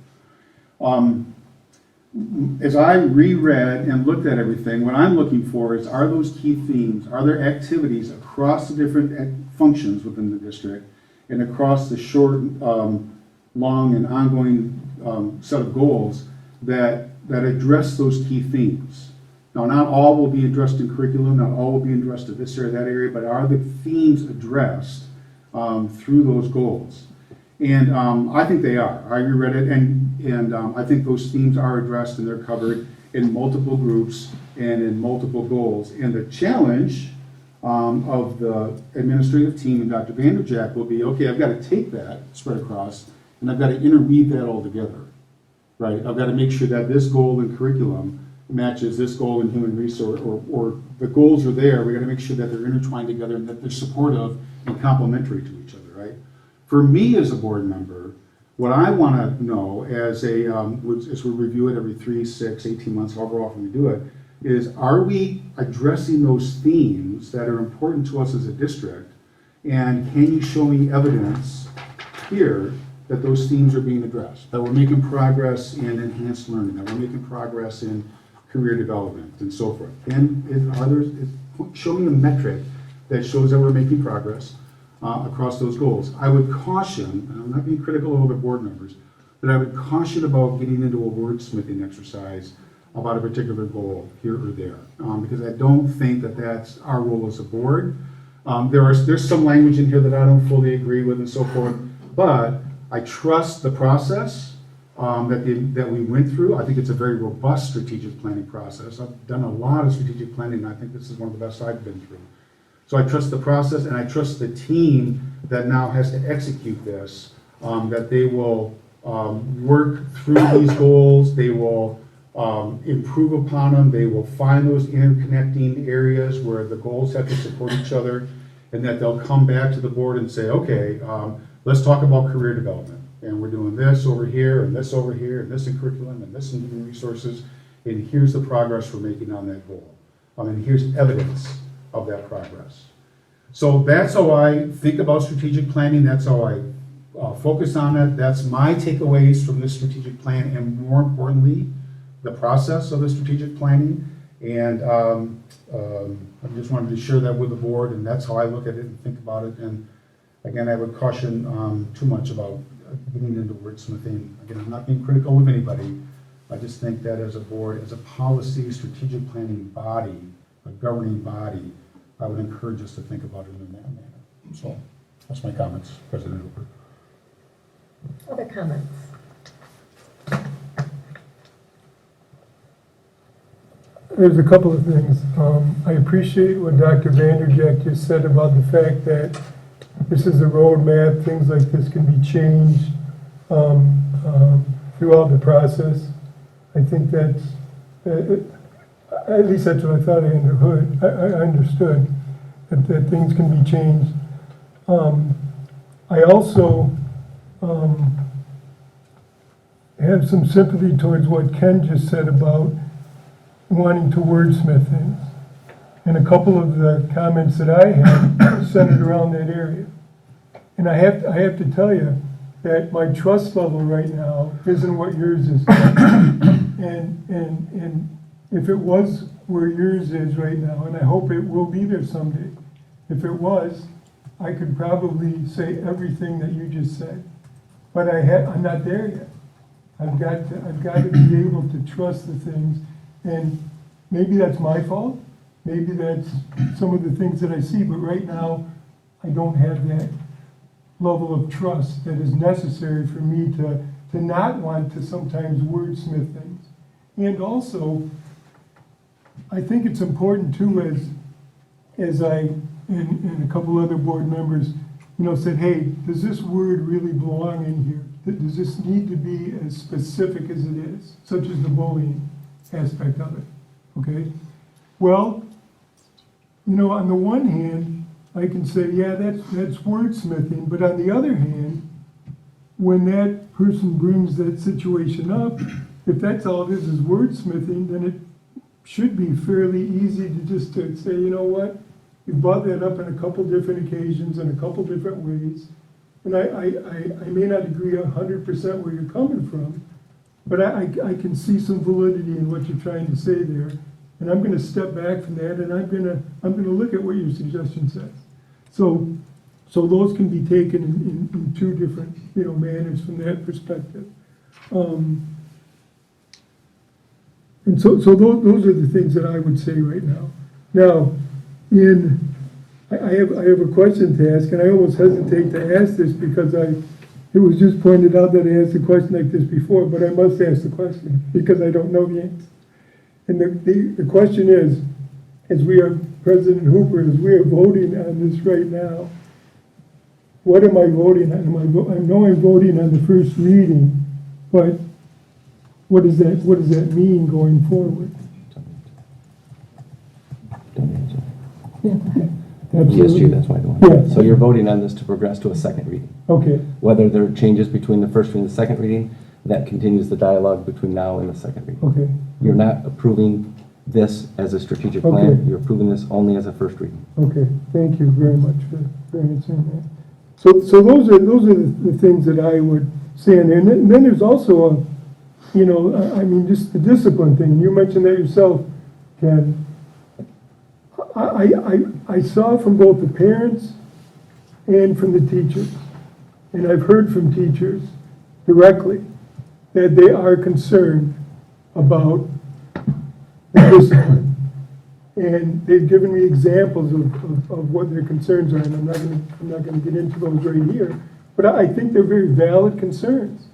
As I reread and looked at everything, what I'm looking for is, are those key themes, are there activities across the different functions within the district and across the short, long, and ongoing set of goals that address those key themes? Now, not all will be addressed in curriculum, not all will be addressed in this area, that area, but are the themes addressed through those goals? And I think they are. I reread it, and I think those themes are addressed and they're covered in multiple groups and in multiple goals. And the challenge of the administrative team and Dr. Vanderjack will be, okay, I've got to take that spread across, and I've got to interweave that all together, right? I've got to make sure that this goal in curriculum matches this goal in human resource, or the goals are there. We got to make sure that they're intertwined together and that they're supportive and complementary to each other, right? For me as a board member, what I want to know as we review it every 3, 6, 18 months, however often we do it, is, are we addressing those themes that are important to us as a district? And can you show me evidence here that those themes are being addressed, that we're making progress in enhanced learning, that we're making progress in career development, and so forth? Show me a metric that shows that we're making progress across those goals. I would caution, and I'm not being critical of other board members, but I would caution about getting into a wordsmithing exercise about a particular goal here or there, because I don't think that that's our role as a board. There's some language in here that I don't fully agree with and so forth, but I trust the process that we went through. I think it's a very robust strategic planning process. I've done a lot of strategic planning, and I think this is one of the best I've been through. So I trust the process, and I trust the team that now has to execute this, that they will work through these goals, they will improve upon them, they will find those interconnecting areas where the goals have to support each other, and that they'll come back to the board and say, okay, let's talk about career development. And we're doing this over here, and this over here, and this in curriculum, and this in human resources, and here's the progress we're making on that goal. And here's evidence of that progress. So that's how I think about strategic planning, that's how I focus on it, that's my takeaways from this strategic plan, and more importantly, the process of the strategic planning. And I just wanted to share that with the board, and that's how I look at it and think about it. And again, I would caution too much about getting into wordsmithing. Again, I'm not being critical of anybody. I just think that as a board, as a policy, strategic planning body, a governing body, I would encourage us to think about it in that manner. So that's my comments, President Hooper. Other comments? There's a couple of things. I appreciate what Dr. Vanderjack just said about the fact that this is a roadmap, things like this can be changed throughout the process. I think that's, at least that's what I thought I understood, that things can be changed. I also have some sympathy towards what Ken just said about wanting to wordsmith things. And a couple of the comments that I had centered around that area. And I have to tell you that my trust level right now isn't what yours is. And if it was where yours is right now, and I hope it will be there someday, if it was, I could probably say everything that you just said. But I'm not there yet. I've got to be able to trust the things, and maybe that's my fault. Maybe that's some of the things that I see, but right now, I don't have that level of trust that is necessary for me to not want to sometimes wordsmith things. And also, I think it's important too, as I and a couple other board members, said, hey, does this word really belong in here? Does this need to be as specific as it is, such as the bullying aspect of it? Okay? Well, on the one hand, I can say, yeah, that's wordsmithing, but on the other hand, when that person brings that situation up, if that's all it is wordsmithing, then it should be fairly easy to say, you know what, you brought that up on a couple different occasions in a couple different ways, and I may not agree 100% where you're coming from, but I can see some validity in what you're trying to say there. And I'm going to step back from that, and I'm going to look at what your suggestion says. So those can be taken in two different manners from that perspective. And so those are the things that I would say right now. Now, I have a question to ask, and I almost hesitate to ask this because it was just pointed out that I asked a question like this before, but I must ask the question because I don't know the answer. And the question is, President Hooper, as we are voting on this right now, what am I voting on? I know I'm voting on the first reading, but what does that mean going forward? ESG, that's why I don't. Yeah. So you're voting on this to progress to a second reading. Okay. Whether there are changes between the first reading and the second reading, that continues the dialogue between now and the second reading. Okay. You're not approving this as a strategic plan. Okay. You're approving this only as a first reading. Okay. Thank you very much for answering that. So those are the things that I would say. And then there's also just the discipline thing. You mentioned that yourself, Ken. I saw from both the parents and from the teachers, and I've heard from teachers directly that they are concerned about the discipline. And they've given me examples of what their concerns are, and I'm not going to get into those right here. But I think they're very valid concerns.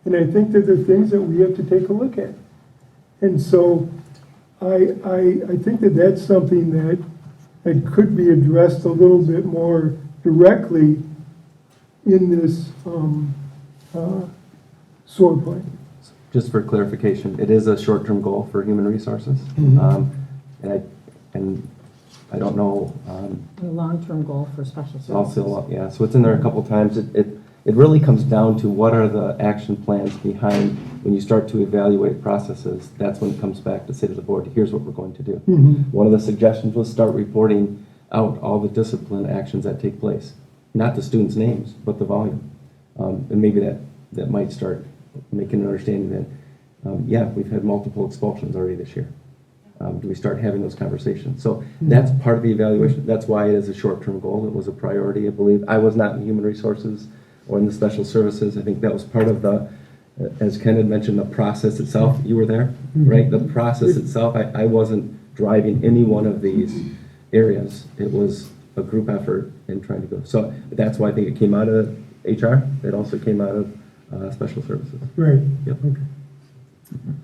And I think that they're things that we have to take a look at. And so I think that that's something that that could be addressed a little bit more directly in this SOAR plan. Just for clarification, it is a short-term goal for human resources. And I don't know. A long-term goal for special services. Also, yeah, so it's in there a couple times. It really comes down to what are the action plans behind when you start to evaluate processes. That's when it comes back to say to the board, here's what we're going to do. One of the suggestions was start reporting out all the discipline actions that take place. Not the students' names, but the volume. And maybe that might start making an understanding that, yeah, we've had multiple expulsions already this year. Do we start having those conversations? So that's part of the evaluation. That's why it is a short-term goal. It was a priority, I believe. I was not in human resources or in the special services. I think that was part of the, as Ken had mentioned, the process itself. You were there, right? The process itself, I wasn't driving any one of these areas. It was a group effort in trying to go. So that's why I think it came out of HR. It also came out of special services. Right. Yep. Okay.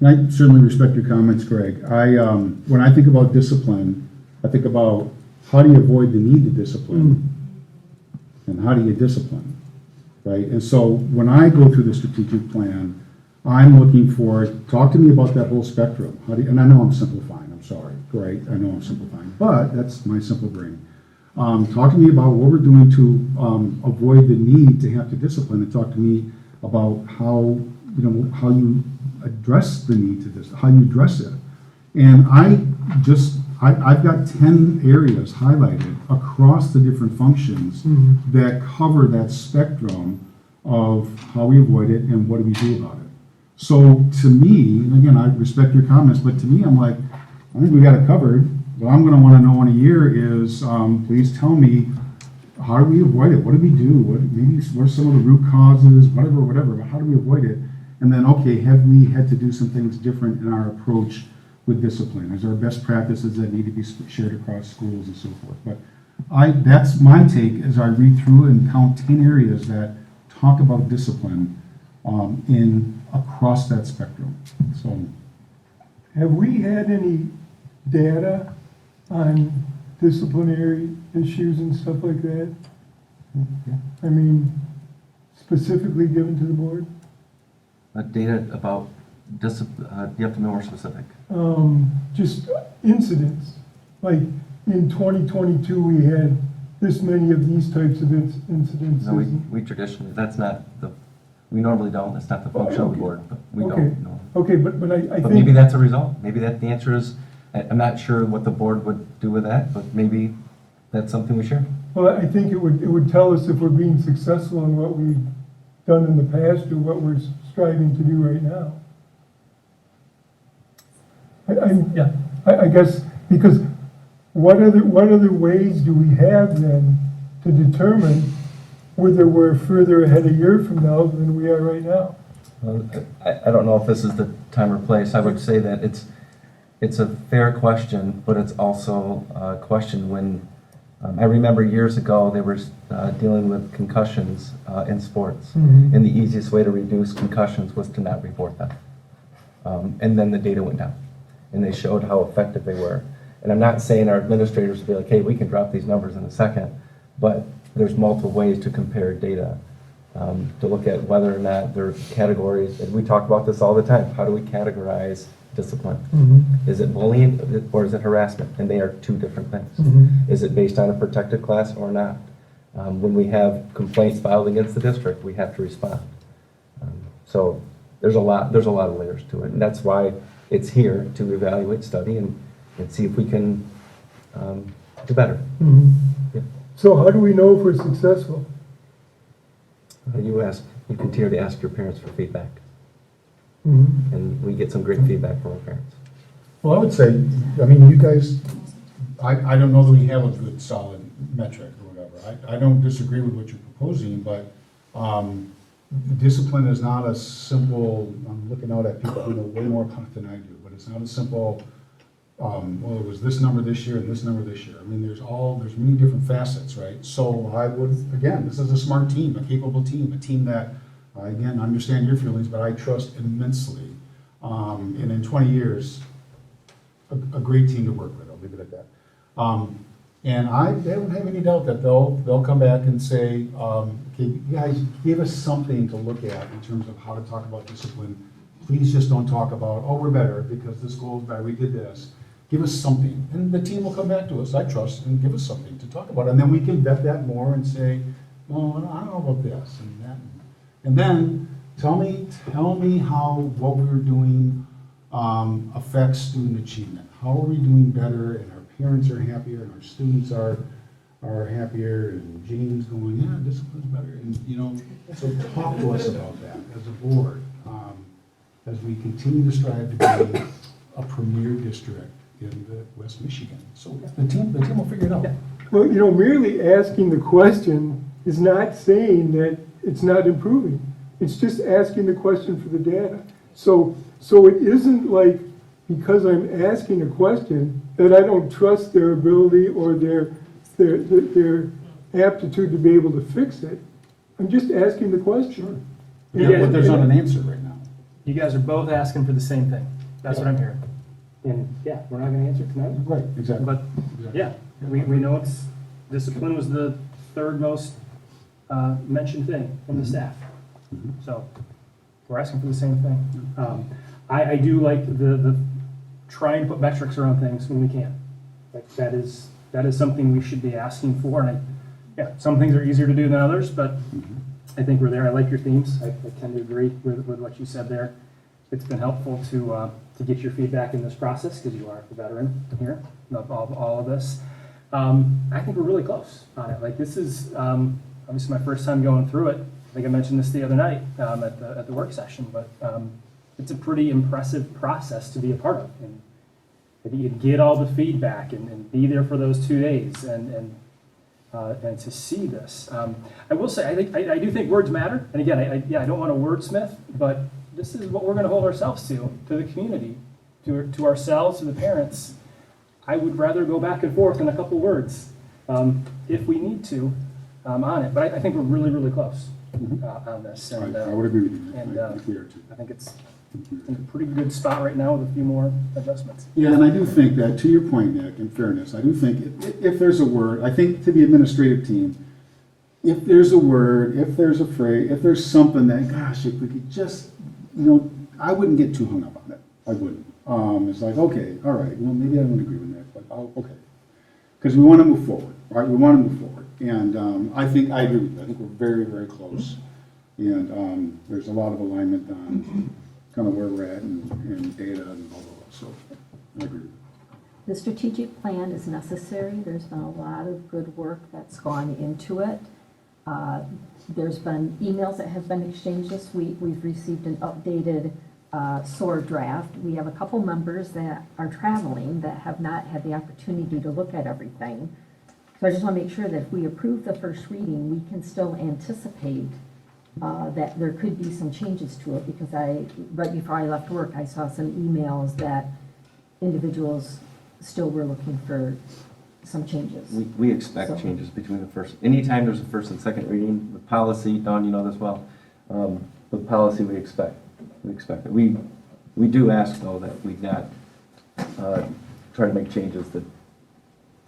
And I certainly respect your comments, Greg. When I think about discipline, I think about how do you avoid the need to discipline and how do you discipline, right? And so when I go through the strategic plan, I'm looking for, talk to me about that whole spectrum. And I know I'm simplifying, I'm sorry, Greg, I know I'm simplifying, but that's my simple brain. Talk to me about what we're doing to avoid the need to have to discipline, and talk to me about how you address the need to this, how you address it. And I've got 10 areas highlighted across the different functions that cover that spectrum of how we avoid it and what do we do about it. So to me, and again, I respect your comments, but to me, I'm like, I think we got it covered. What I'm gonna wanna know in a year is, please tell me, how do we avoid it? What do we do? What are some of the root causes, whatever, but how do we avoid it? And then, okay, have we had to do some things different in our approach with discipline? Is there best practices that need to be shared across schools and so forth? But that's my take as I read through and count 10 areas that talk about discipline across that spectrum. So, have we had any data on disciplinary issues and stuff like that? Yeah. I mean, specifically given to the board? Data about discipline, you have to be more specific. Just incidents. Like in 2022, we had this many of these types of incidents. No, we traditionally, we normally don't, it's not the function of the board, but we don't know. Okay, but I think... But maybe that's a result. Maybe the answer is, I'm not sure what the board would do with that, but maybe that's something we share. Well, I think it would tell us if we're being successful in what we've done in the past or what we're striving to do right now. I guess, because what other ways do we have then to determine whether we're further ahead a year from now than we are right now? I don't know if this is the time or place. I would say that it's a fair question, but it's also a question when, I remember years ago they were dealing with concussions in sports, and the easiest way to reduce concussions was to not report them. And then the data went down, and they showed how effective they were. And I'm not saying our administrators would be like, hey, we can drop these numbers in a second, but there's multiple ways to compare data, to look at whether or not there are categories, and we talk about this all the time, how do we categorize discipline? Is it bullying or is it harassment? And they are two different things. Is it based on a protected class or not? When we have complaints filed against the district, we have to respond. So there's a lot of layers to it, and that's why it's here to evaluate, study, and see if we can do better. Yeah. So how do we know if we're successful? You continue to ask your parents for feedback. And we get some great feedback from our parents. well, I would say, I mean, you guys, I don't know that we have a good solid metric or whatever. I don't disagree with what you're proposing, but discipline is not a simple, I'm looking out at people who know way more about it than I do, but it's not a simple, well, it was this number this year and this number this year. I mean, there's many different facets, right? So I would, again, this is a smart team, a capable team, a team that, again, I understand your feelings, but I trust immensely. And in 20 years, a great team to work with, I'll leave it at that. And I don't have any doubt that they'll come back and say, okay, you guys, give us something to look at in terms of how to talk about discipline. Please just don't talk about, oh, we're better because this goes better, we did this. Give us something. And the team will come back to us, I trust, and give us something to talk about. And then we can vet that more and say, well, I don't know about this and that. And then tell me how what we were doing affects student achievement. How are we doing better, and our parents are happier, and our students are happier, and James going, yeah, discipline's better, and so talk to us about that as a board, as we continue to strive to be a premier district in the West Michigan. So the team will figure it out. Well, merely asking the question is not saying that it's not improving. It's just asking the question for the data. So it isn't like, because I'm asking a question, that I don't trust their ability or their aptitude to be able to fix it. I'm just asking the question. Yeah, but there's not an answer right now. You guys are both asking for the same thing. That's what I'm hearing. And yeah, we're not gonna answer it tonight. Right, exactly. But yeah, we know discipline was the third most mentioned thing from the staff. So we're asking for the same thing. I do like the trying to put metrics around things when we can. Like that is something we should be asking for. And some things are easier to do than others, but I think we're there. I like your themes. I tend to agree with what you said there. It's been helpful to get your feedback in this process because you are the veteran here of all of this. I think we're really close on it. Like this is obviously my first time going through it. I think I mentioned this the other night at the work session, but it's a pretty impressive process to be a part of. And if you can get all the feedback and be there for those 2 days and to see this. I will say, I do think words matter. And again, I don't want to wordsmith, but this is what we're going to hold ourselves to the community, to ourselves, to the parents. I would rather go back and forth in a couple words if we need to on it. But I think we're really, really close on this. And, I would agree with you. And I think we are too. I think it's in a pretty good spot right now with a few more adjustments. Yeah, and I do think that, to your point, Nick, in fairness, I do think if there's a word, I think to the administrative team, if there's a word, if there's a phrase, if there's something that, gosh, if we could just, I wouldn't get too hung up on it. I wouldn't. It's like, okay, all right, well, maybe I don't agree with Nick, but okay. Because we want to move forward, right? We want to move forward. And I agree with you. I think we're very, very close. And there's a lot of alignment on kind of where we're at and data and all of that. So I agree with you. The strategic plan is necessary. There's been a lot of good work that's gone into it. There's been emails that have been exchanged this week. We've received an updated SOAR draft. We have a couple members that are traveling that have not had the opportunity to look at everything. So I just want to make sure that if we approve the first reading, we can still anticipate that there could be some changes to it, because right before I left work, I saw some emails that individuals still were looking for some changes. We expect changes between the first, anytime there's a first and second reading, the policy, Dawn, you know this well, the policy we expect it. We do ask though that we not try to make changes the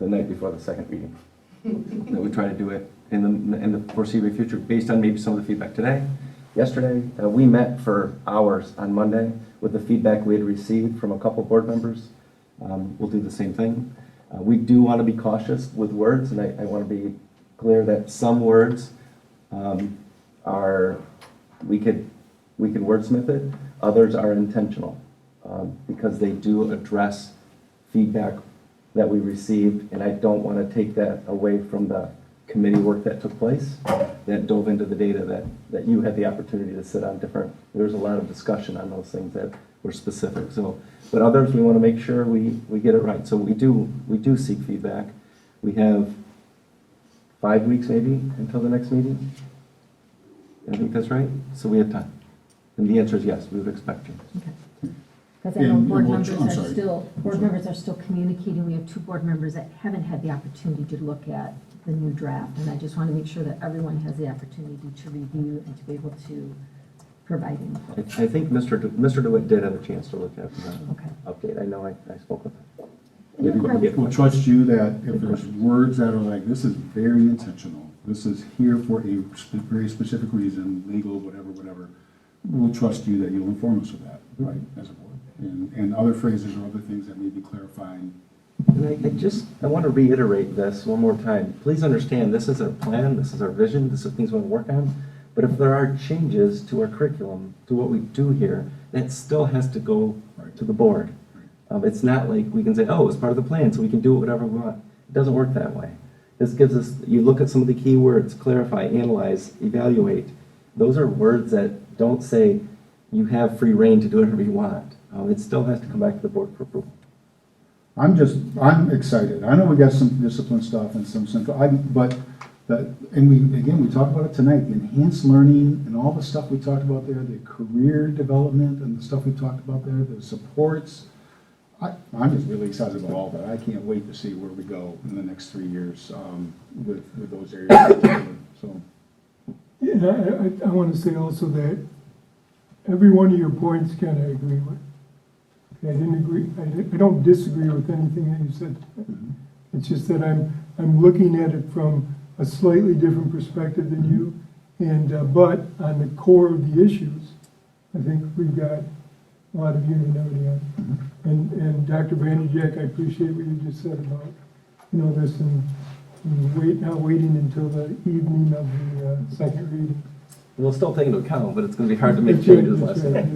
night before the second reading. That we try to do it in the foreseeable future based on maybe some of the feedback today, yesterday. We met for hours on Monday with the feedback we had received from a couple board members. We'll do the same thing. We do want to be cautious with words, and I want to be clear that some words we can wordsmith it. Others are intentional because they do address feedback that we received, and I don't want to take that away from the committee work that took place, that dove into the data that you had the opportunity to sit on different. There's a lot of discussion on those things that were specific. So, but others, we want to make sure we get it right. So we do seek feedback. We have 5 weeks maybe until the next meeting. I think that's right. So we have time. And the answer is yes, we would expect you. Okay. Because I know board members are still communicating. We have 2 board members that haven't had the opportunity to look at the new draft, and I just want to make sure that everyone has the opportunity to review and to be able to provide input. I think Mr. DeWitt did have a chance to look at the update. I know I spoke with him. We'll trust you that if there's words that are like, this is very intentional, this is here for a very specific reason, legal, whatever, we'll trust you that you'll inform us of that, right, as a board. And other phrases or other things that may be clarifying. And I want to reiterate this one more time. Please understand, this is our plan, this is our vision, this is things we want to work on. But if there are changes to our curriculum, to what we do here, that still has to go to the board. It's not like we can say, oh, it's part of the plan, so we can do whatever we want. It doesn't work that way. This gives us, you look at some of the key words, clarify, analyze, evaluate. Those are words that don't say you have free reign to do whatever you want. It still has to come back to the board for approval. I'm excited. I know we got some discipline stuff and some central, and we talked about it tonight, the enhanced learning and all the stuff we talked about there, the career development and the stuff we talked about there, the supports. I'm just really excited about all that. I can't wait to see where we go in the next 3 years with those areas. So. Yeah, I want to say also that every one of your points kind of agree with. I didn't agree. I don't disagree with anything that you said. It's just that I'm looking at it from a slightly different perspective than you, and but on the core of the issues, I think we've got a lot of unanimity on it. And Dr. Vanderjack, I appreciate what you just said about this and not waiting until the evening of the second reading. We'll still take into account, but it's going to be hard to make changes last night.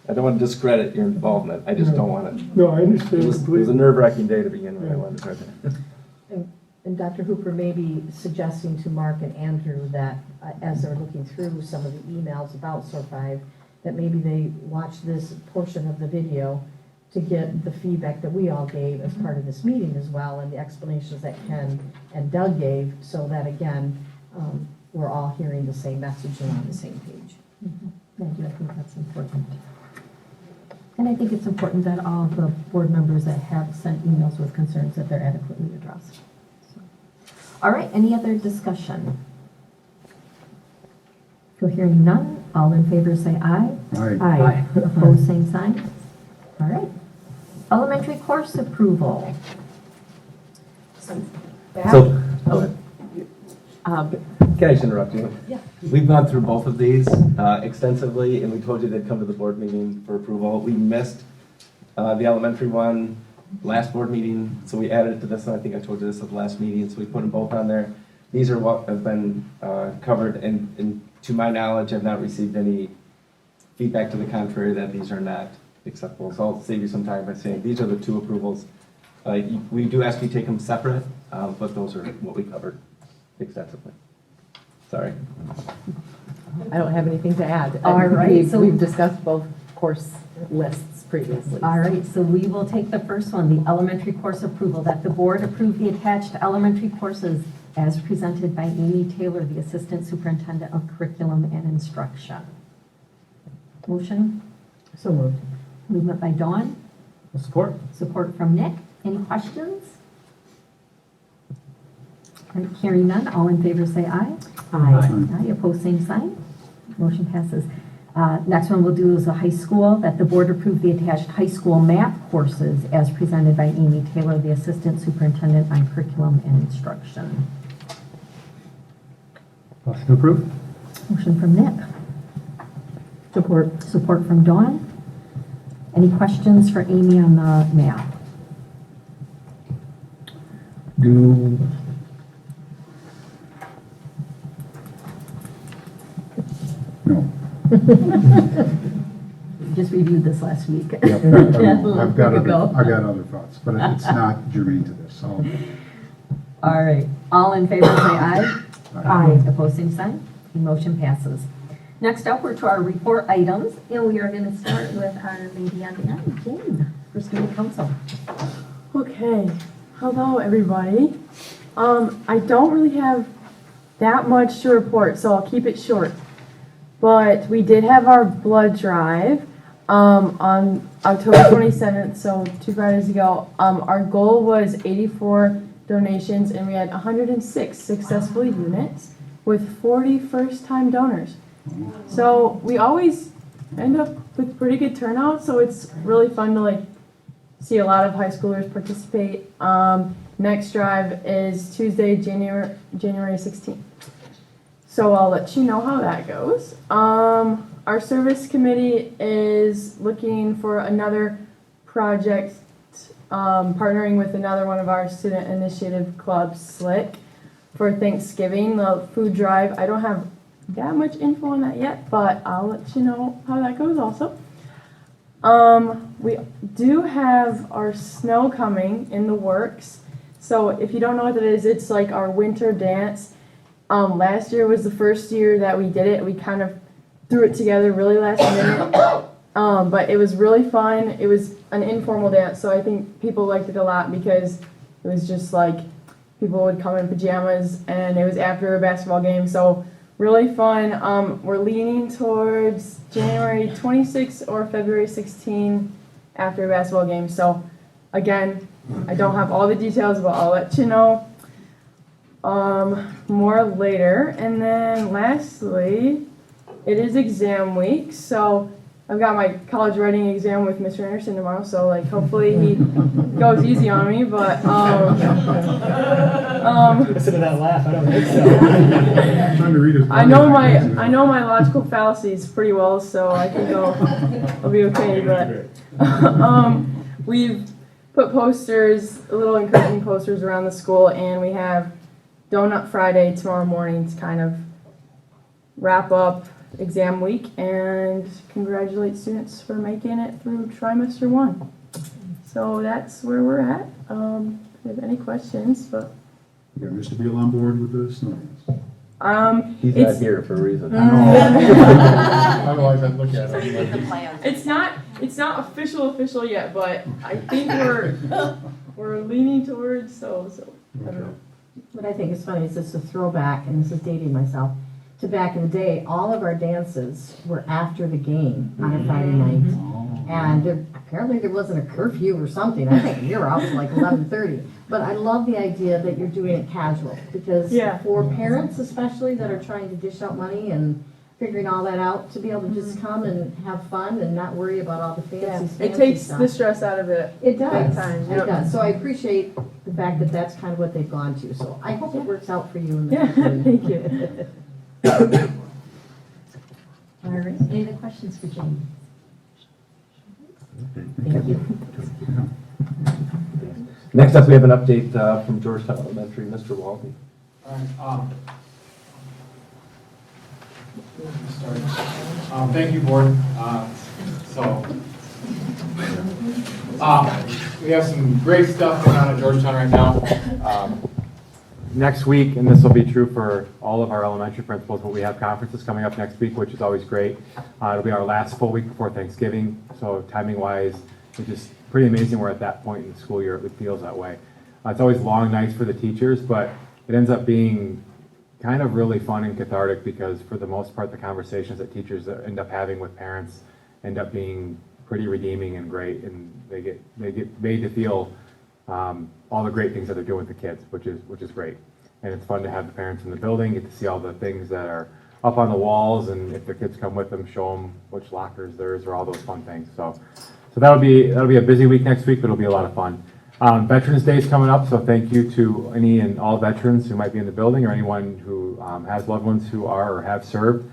I don't want to discredit your involvement. I just don't want it. No, I understand. It was a nerve-wracking day to begin with. I wanted to start there. And Dr. Hooper may be suggesting to Mark and Andrew that as they're looking through some of the emails about SOAR 5, that maybe they watch this portion of the video to get the feedback that we all gave as part of this meeting as well, and the explanations that Ken and Doug gave, so that again, we're all hearing the same message and on the same page. Thank you, I think that's important. And I think it's important that all the board members that have sent emails with concerns that they're adequately addressed. So. All right, any other discussion? If you're hearing none, all in favor say aye. Aye. Opposed, same sign. All right. Elementary course approval. Can I just interrupt you? Yeah. We've gone through both of these extensively, and we told you they'd come to the board meeting for approval. We missed the elementary one last board meeting, so we added it to this one. I think I told you this at the last meeting, so we put them both on there. These are what have been covered, and to my knowledge, I've not received any feedback to the contrary that these are not acceptable. So I'll save you some time by saying these are the two approvals. We do ask you to take them separate, but those are what we covered extensively. Sorry. I don't have anything to add. All right. So we've discussed both course lists previously. All right, so we will take the first one, the elementary course approval, that the board approve the attached elementary courses as presented by Amy Taylor, the Assistant Superintendent of Curriculum and Instruction. Motion? So moved. Movement by Dawn. Support. Support from Nick. Any questions? All right, hearing none, all in favor say aye. Aye, opposed, same sign. Motion passes. Next one we'll do is a high school, that the board approve the attached high school math courses as presented by Amy Taylor, the Assistant Superintendent on Curriculum and Instruction. Motion to approve. Motion from Nick. Support. Support from Dawn. Any questions for Amy on the math? No. Just reviewed this last week. Yep, I've got other thoughts, but it's not germane to this. So. All right. All in favor say aye. Aye. Opposed, same sign. The motion passes. Next up, we're to our report items, and we are going to start with our lady on the end, Jane, for student council. Okay. Hello, everybody. I don't really have that much to report, so I'll keep it short. But we did have our blood drive on October 27th, so 2 Fridays ago. Our goal was 84 donations, and we had 106 successful units with 40 first-time donors. So we always end up with pretty good turnout, so it's really fun to see a lot of high schoolers participate. Next drive is Tuesday, January 16th. So I'll let you know how that goes. Our service committee is looking for another project, partnering with another one of our student initiative clubs, SLIC, for Thanksgiving, the food drive. I don't have that much info on that yet, but I'll let you know how that goes also. We do have our snow coming in the works. So if you don't know what it is, it's like our winter dance. Last year was the first year that we did it. We kind of threw it together really last minute. But it was really fun. It was an informal dance, so I think people liked it a lot because it was just like people would come in pajamas and it was after a basketball game. So really fun. We're leaning towards January 26th or February 16th after a basketball game. So again, I don't have all the details, but I'll let you know more later. And then lastly, it is exam week. So I've got my college writing exam with Mr. Anderson tomorrow, so like hopefully he goes easy on me, but Listen to that laugh, I don't think so. I'm trying to read his I know my logical fallacies pretty well, so I think I'll be okay. But we've put posters, little encouraging posters around the school, and we have Donut Friday tomorrow morning to kind of wrap up exam week and congratulate students for making it through trimester 1. So that's where we're at. If you have any questions, but Yeah, Mr. Beal on board with the snow dance. He's not here for a reason. Otherwise I'd look at him. It's not official yet, but I think we're leaning towards so I don't know. What I think is funny is it's a throwback, and this is dating myself, to back in the day. All of our dances were after the game on a Friday night. And apparently there wasn't a curfew or something. I think we were out till like 11:30. But I love the idea that you're doing it casual, because for parents especially that are trying to dish out money and figuring all that out, to be able to just come and have fun and not worry about all the fancy It takes stuff. the stress out of it. It does. Big time. It does. So I appreciate the fact that that's kind of what they've gone to. So I hope it works out for you in the future. Thank you. All right, any other questions for Jane? Thank you. Next up, we have an update from Georgetown Elementary, Mr. Walby. All right. Thank you, board. We have some great stuff going on at Georgetown right now. Next week, and this will be true for all of our elementary principals, but we have conferences coming up next week, which is always great. It'll be our last full week before Thanksgiving, so timing-wise, it's just pretty amazing we're at that point in the school year. It feels that way. It's always long nights for the teachers, but it ends up being kind of really fun and cathartic because for the most part, the conversations that teachers end up having with parents end up being pretty redeeming and great, and they get made to feel all the great things that they're doing with the kids, which is great. And it's fun to have the parents in the building, get to see all the things that are up on the walls, and if their kids come with them, show them which locker is theirs, or all those fun things. So that'll be a busy week next week, but it'll be a lot of fun. Veterans Day is coming up, so thank you to any and all veterans who might be in the building, or anyone who has loved ones who are or have served.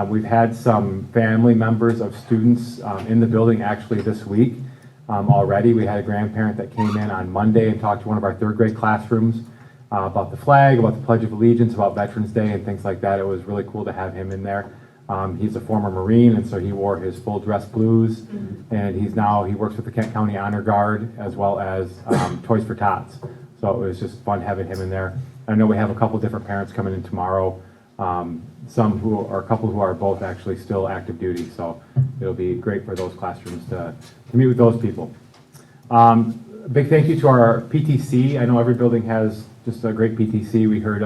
We've had some family members of students in the building actually this week already. We had a grandparent that came in on Monday and talked to one of our third grade classrooms about the flag, about the Pledge of Allegiance, about Veterans Day and things like that. It was really cool to have him in there. He's a former Marine, and so he wore his full dress blues, and he works with the Kent County Honor Guard as well as Toys for Tots. So it was just fun having him in there. I know we have a couple different parents coming in tomorrow, a couple who are both actually still active duty, so it'll be great for those classrooms to meet with those people. A big thank you to our PTC. I know every building has just a great PTC. We heard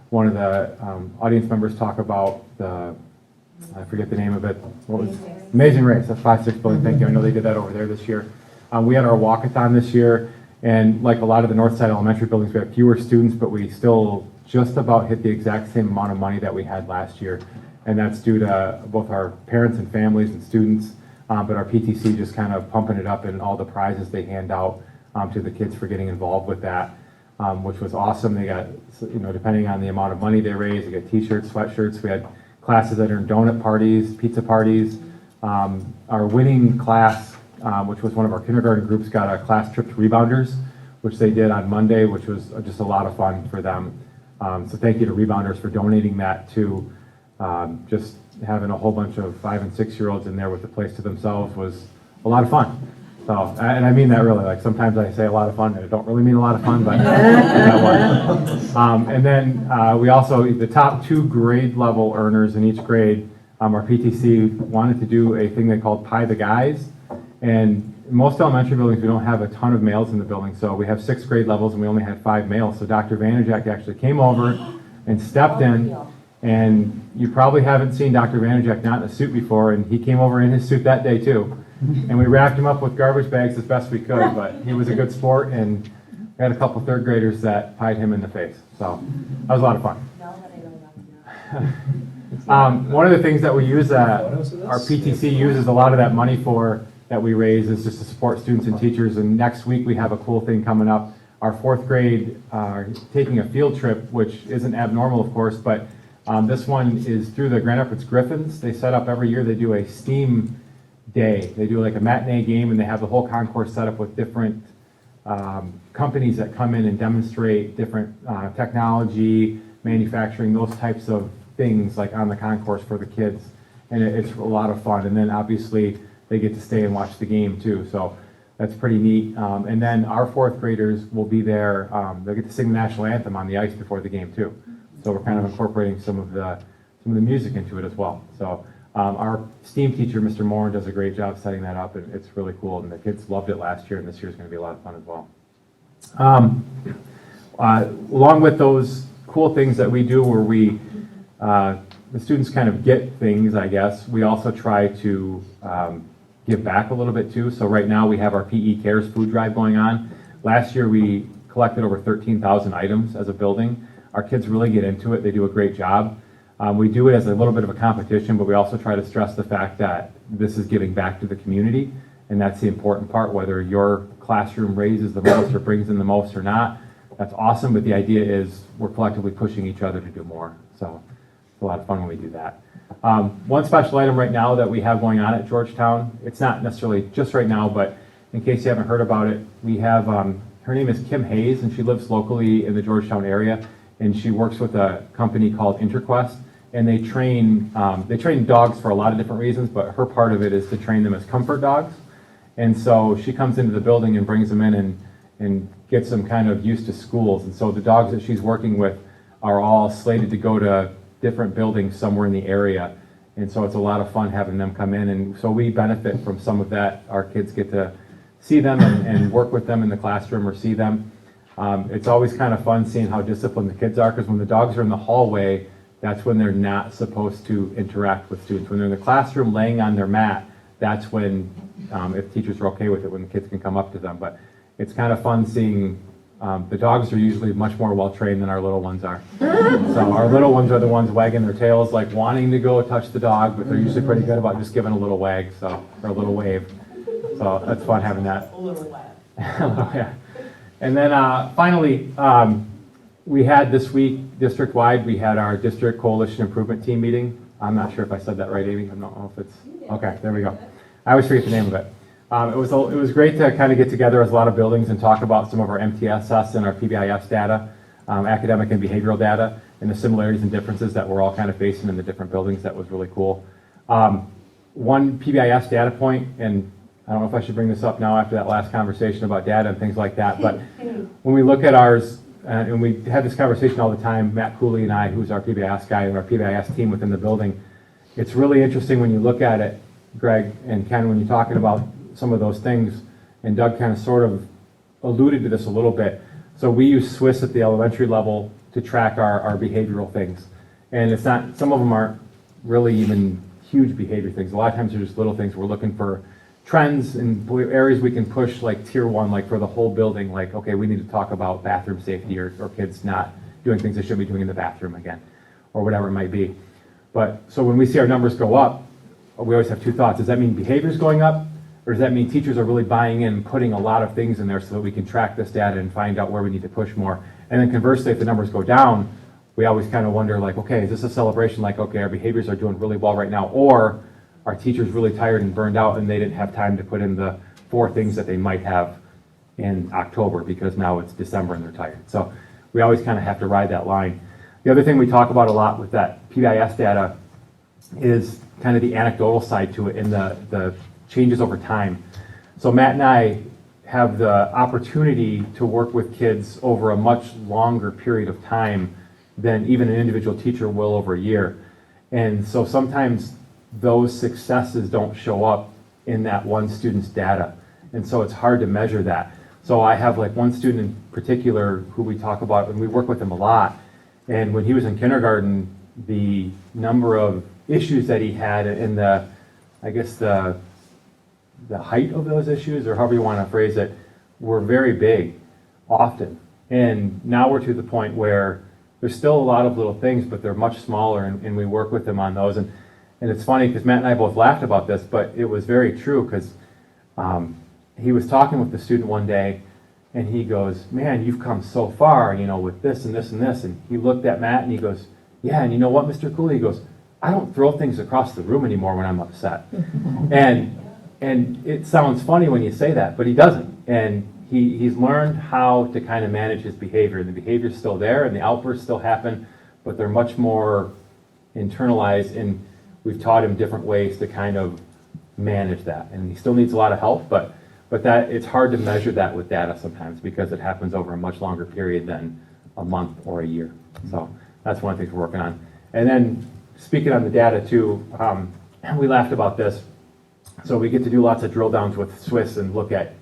one of the audience members talk about I forget the name of it. What was Amazing Race? That's 5-6 building. Thank you. I know they did that over there this year. We had our walkathon this year, and like a lot of the Northside Elementary buildings, we have fewer students, but we still just about hit the exact same amount of money that we had last year, and that's due to both our parents and families and students but our PTC just kind of pumping it up in all the prizes they hand out to the kids for getting involved with that, which was awesome. They got, depending on the amount of money they raised, they got t-shirts, sweatshirts. We had classes that earned donut parties, pizza parties. Our winning class, which was one of our kindergarten groups, got a class trip to Rebounders, which they did on Monday, which was just a lot of fun for them. So thank you to Rebounders for donating that to just having a whole bunch of 5- and 6-year-olds in there with the place to themselves was a lot of fun. So, and I mean that really, like sometimes I say a lot of fun and I don't really mean a lot of fun, but that one. And then we also, the top 2 grade level earners in each grade, our PTC wanted to do a thing they called Pie the Guys. And in most elementary buildings, we don't have a ton of males in the building. So we have 6 grade levels and we only had 5 males. So Dr. Vanderjack actually came over and stepped in. And you probably haven't seen Dr. Vanderjack not in a suit before. And he came over in his suit that day too. And we wrapped him up with garbage bags as best we could. But he was a good sport. And we had a couple 3rd graders that pied him in the face. So that was a lot of fun. One of the things that we use that our PTC uses a lot of that money for that we raise is just to support students and teachers. And next week we have a cool thing coming up. Our 4th grade are taking a field trip, which isn't abnormal, of course, but this one is through the Grand Rapids Griffins. They set up every year, they do a STEAM day. They do like a matinee game and they have the whole concourse set up with different companies that come in and demonstrate different technology, manufacturing, those types of things like on the concourse for the kids. And it's a lot of fun. And then obviously they get to stay and watch the game too. So that's pretty neat. And then our 4th graders will be there. They'll get to sing the national anthem on the ice before the game too. So we're kind of incorporating some of the music into it as well. So our STEAM teacher, Mr. Moore, does a great job setting that up, and it's really cool. And the kids loved it last year, and this year's going to be a lot of fun as well. Along with those cool things that we do where we, the students kind of get things, I guess, we also try to give back a little bit too. So right now we have our PE Cares food drive going on. Last year we collected over 13,000 items as a building. Our kids really get into it. They do a great job. We do it as a little bit of a competition, but we also try to stress the fact that this is giving back to the community, and that's the important part, whether your classroom raises the most or brings in the most or not. That's awesome, but the idea is we're collectively pushing each other to do more. So it's a lot of fun when we do that. One special item right now that we have going on at Georgetown, it's not necessarily just right now, but in case you haven't heard about it, we have, her name is Kim Hayes, and she lives locally in the Georgetown area, and she works with a company called InterQuest, and they train dogs for a lot of different reasons, but her part of it is to train them as comfort dogs. And so she comes into the building and brings them in and gets them kind of used to schools. And so the dogs that she's working with are all slated to go to different buildings somewhere in the area. And so it's a lot of fun having them come in. And so we benefit from some of that. Our kids get to see them and work with them in the classroom or see them. It's always kind of fun seeing how disciplined the kids are, because when the dogs are in the hallway, that's when they're not supposed to interact with students. When they're in the classroom laying on their mat, that's when, if teachers are okay with it, when the kids can come up to them. But it's kind of fun seeing, the dogs are usually much more well-trained than our little ones are. So our little ones are the ones wagging their tails, like wanting to go touch the dog, but they're usually pretty good about just giving a little wag, or a little wave. So that's fun having that. A little wag. Yeah. And then finally, we had this week, district-wide, we had our District Coalition Improvement Team meeting. I'm not sure if I said that right, Amy. I don't know if it's, okay, there we go. I always forget the name of it. It was great to kind of get together as a lot of buildings and talk about some of our MTSS and our PBIS data, academic and behavioral data, and the similarities and differences that we're all kind of facing in the different buildings. That was really cool. One PBIS data point, and I don't know if I should bring this up now after that last conversation about data and things like that, but when we look at ours, and we have this conversation all the time, Matt Cooley and I, who's our PBIS guy and our PBIS team within the building, it's really interesting when you look at it, Greg and Ken, when you're talking about some of those things, and Doug kind of sort of alluded to this a little bit. So we use Swiss at the elementary level to track our behavioral things. And it's not, some of them aren't really even huge behavior things. A lot of times they're just little things. We're looking for trends and areas we can push, like tier 1, like for the whole building, like, okay, we need to talk about bathroom safety or kids not doing things they shouldn't be doing in the bathroom again, or whatever it might be. But so when we see our numbers go up, we always have two thoughts. Does that mean behavior's going up? Or does that mean teachers are really buying in and putting a lot of things in there so that we can track this data and find out where we need to push more? And then conversely, if the numbers go down, we always kind of wonder like, okay, is this a celebration? Like, okay, our behaviors are doing really well right now, or are teachers really tired and burned out and they didn't have time to put in the 4 things that they might have in October because now it's December and they're tired. So we always kind of have to ride that line. The other thing we talk about a lot with that PBIS data is kind of the anecdotal side to it and the changes over time. So Matt and I have the opportunity to work with kids over a much longer period of time than even an individual teacher will over a year. And so sometimes those successes don't show up in that one student's data. And so it's hard to measure that. So I have like one student in particular who we talk about, and we work with him a lot. And when he was in kindergarten, the number of issues that he had and the height of those issues, or however you want to phrase it, were very big, often. And now we're to the point where there's still a lot of little things, but they're much smaller, and we work with them on those. And it's funny, because Matt and I both laughed about this, but it was very true, because he was talking with the student one day, and he goes, man, you've come so far, with this and this and this. And he looked at Matt, and he goes, yeah, and you know what, Mr. Cooley? He goes, I don't throw things across the room anymore when I'm upset. And it sounds funny when you say that, but he doesn't. And he's learned how to kind of manage his behavior. And the behavior's still there, and the outbursts still happen, but they're much more internalized, and we've taught him different ways to kind of manage that. And he still needs a lot of help, but that it's hard to measure that with data sometimes because it happens over a much longer period than a month or a year. So that's one of the things we're working on. And then speaking on the data too, we laughed about this. So we get to do lots of drill downs with Swiss and look at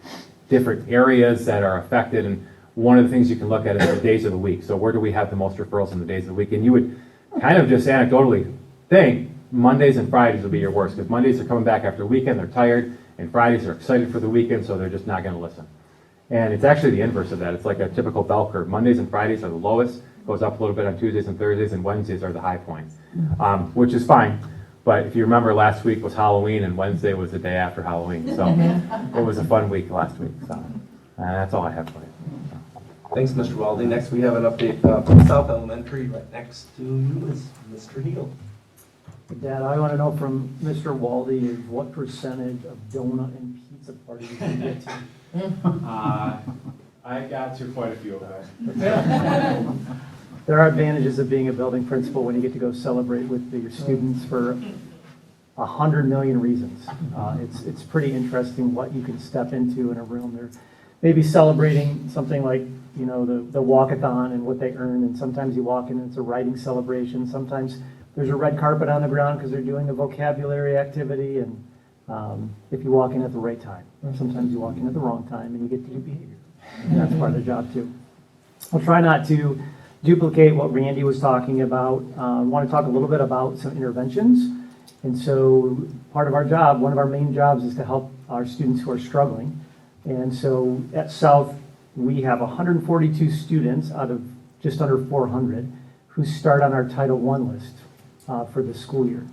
different areas that are affected. And one of the things you can look at is the days of the week. So where do we have the most referrals in the days of the week? And you would kind of just anecdotally think Mondays and Fridays will be your worst, because Mondays are coming back after the weekend, they're tired, and Fridays are excited for the weekend, so they're just not going to listen. And it's actually the inverse of that. It's like a typical bell curve. Mondays and Fridays are the lowest, goes up a little bit on Tuesdays and Thursdays, and Wednesdays are the high points, which is fine. But if you remember, last week was Halloween, and Wednesday was the day after Halloween. So it was a fun week last week. So that's all I have for you. Thanks, Mr. Waldy. Next, we have an update from South Elementary. Right next to you is Mr. Neal. Dad, I want to know from Mr. Waldy is what percentage of donut and pizza parties you can get to? I got to quite a few of those. There are advantages of being a building principal when you get to go celebrate with your students for 100 million reasons. It's pretty interesting what you can step into in a room. They're maybe celebrating something like, the walkathon and what they earn, and sometimes you walk in and it's a writing celebration. Sometimes there's a red carpet on the ground because they're doing a vocabulary activity, and if you walk in at the right time. Sometimes you walk in at the wrong time and you get to do behavior. And that's part of the job too. I'll try not to duplicate what Randy was talking about. I want to talk a little bit about some interventions. And so part of our job, one of our main jobs, is to help our students who are struggling. And so at South, we have 142 students out of just under 400 who start on our Title I list for the school year.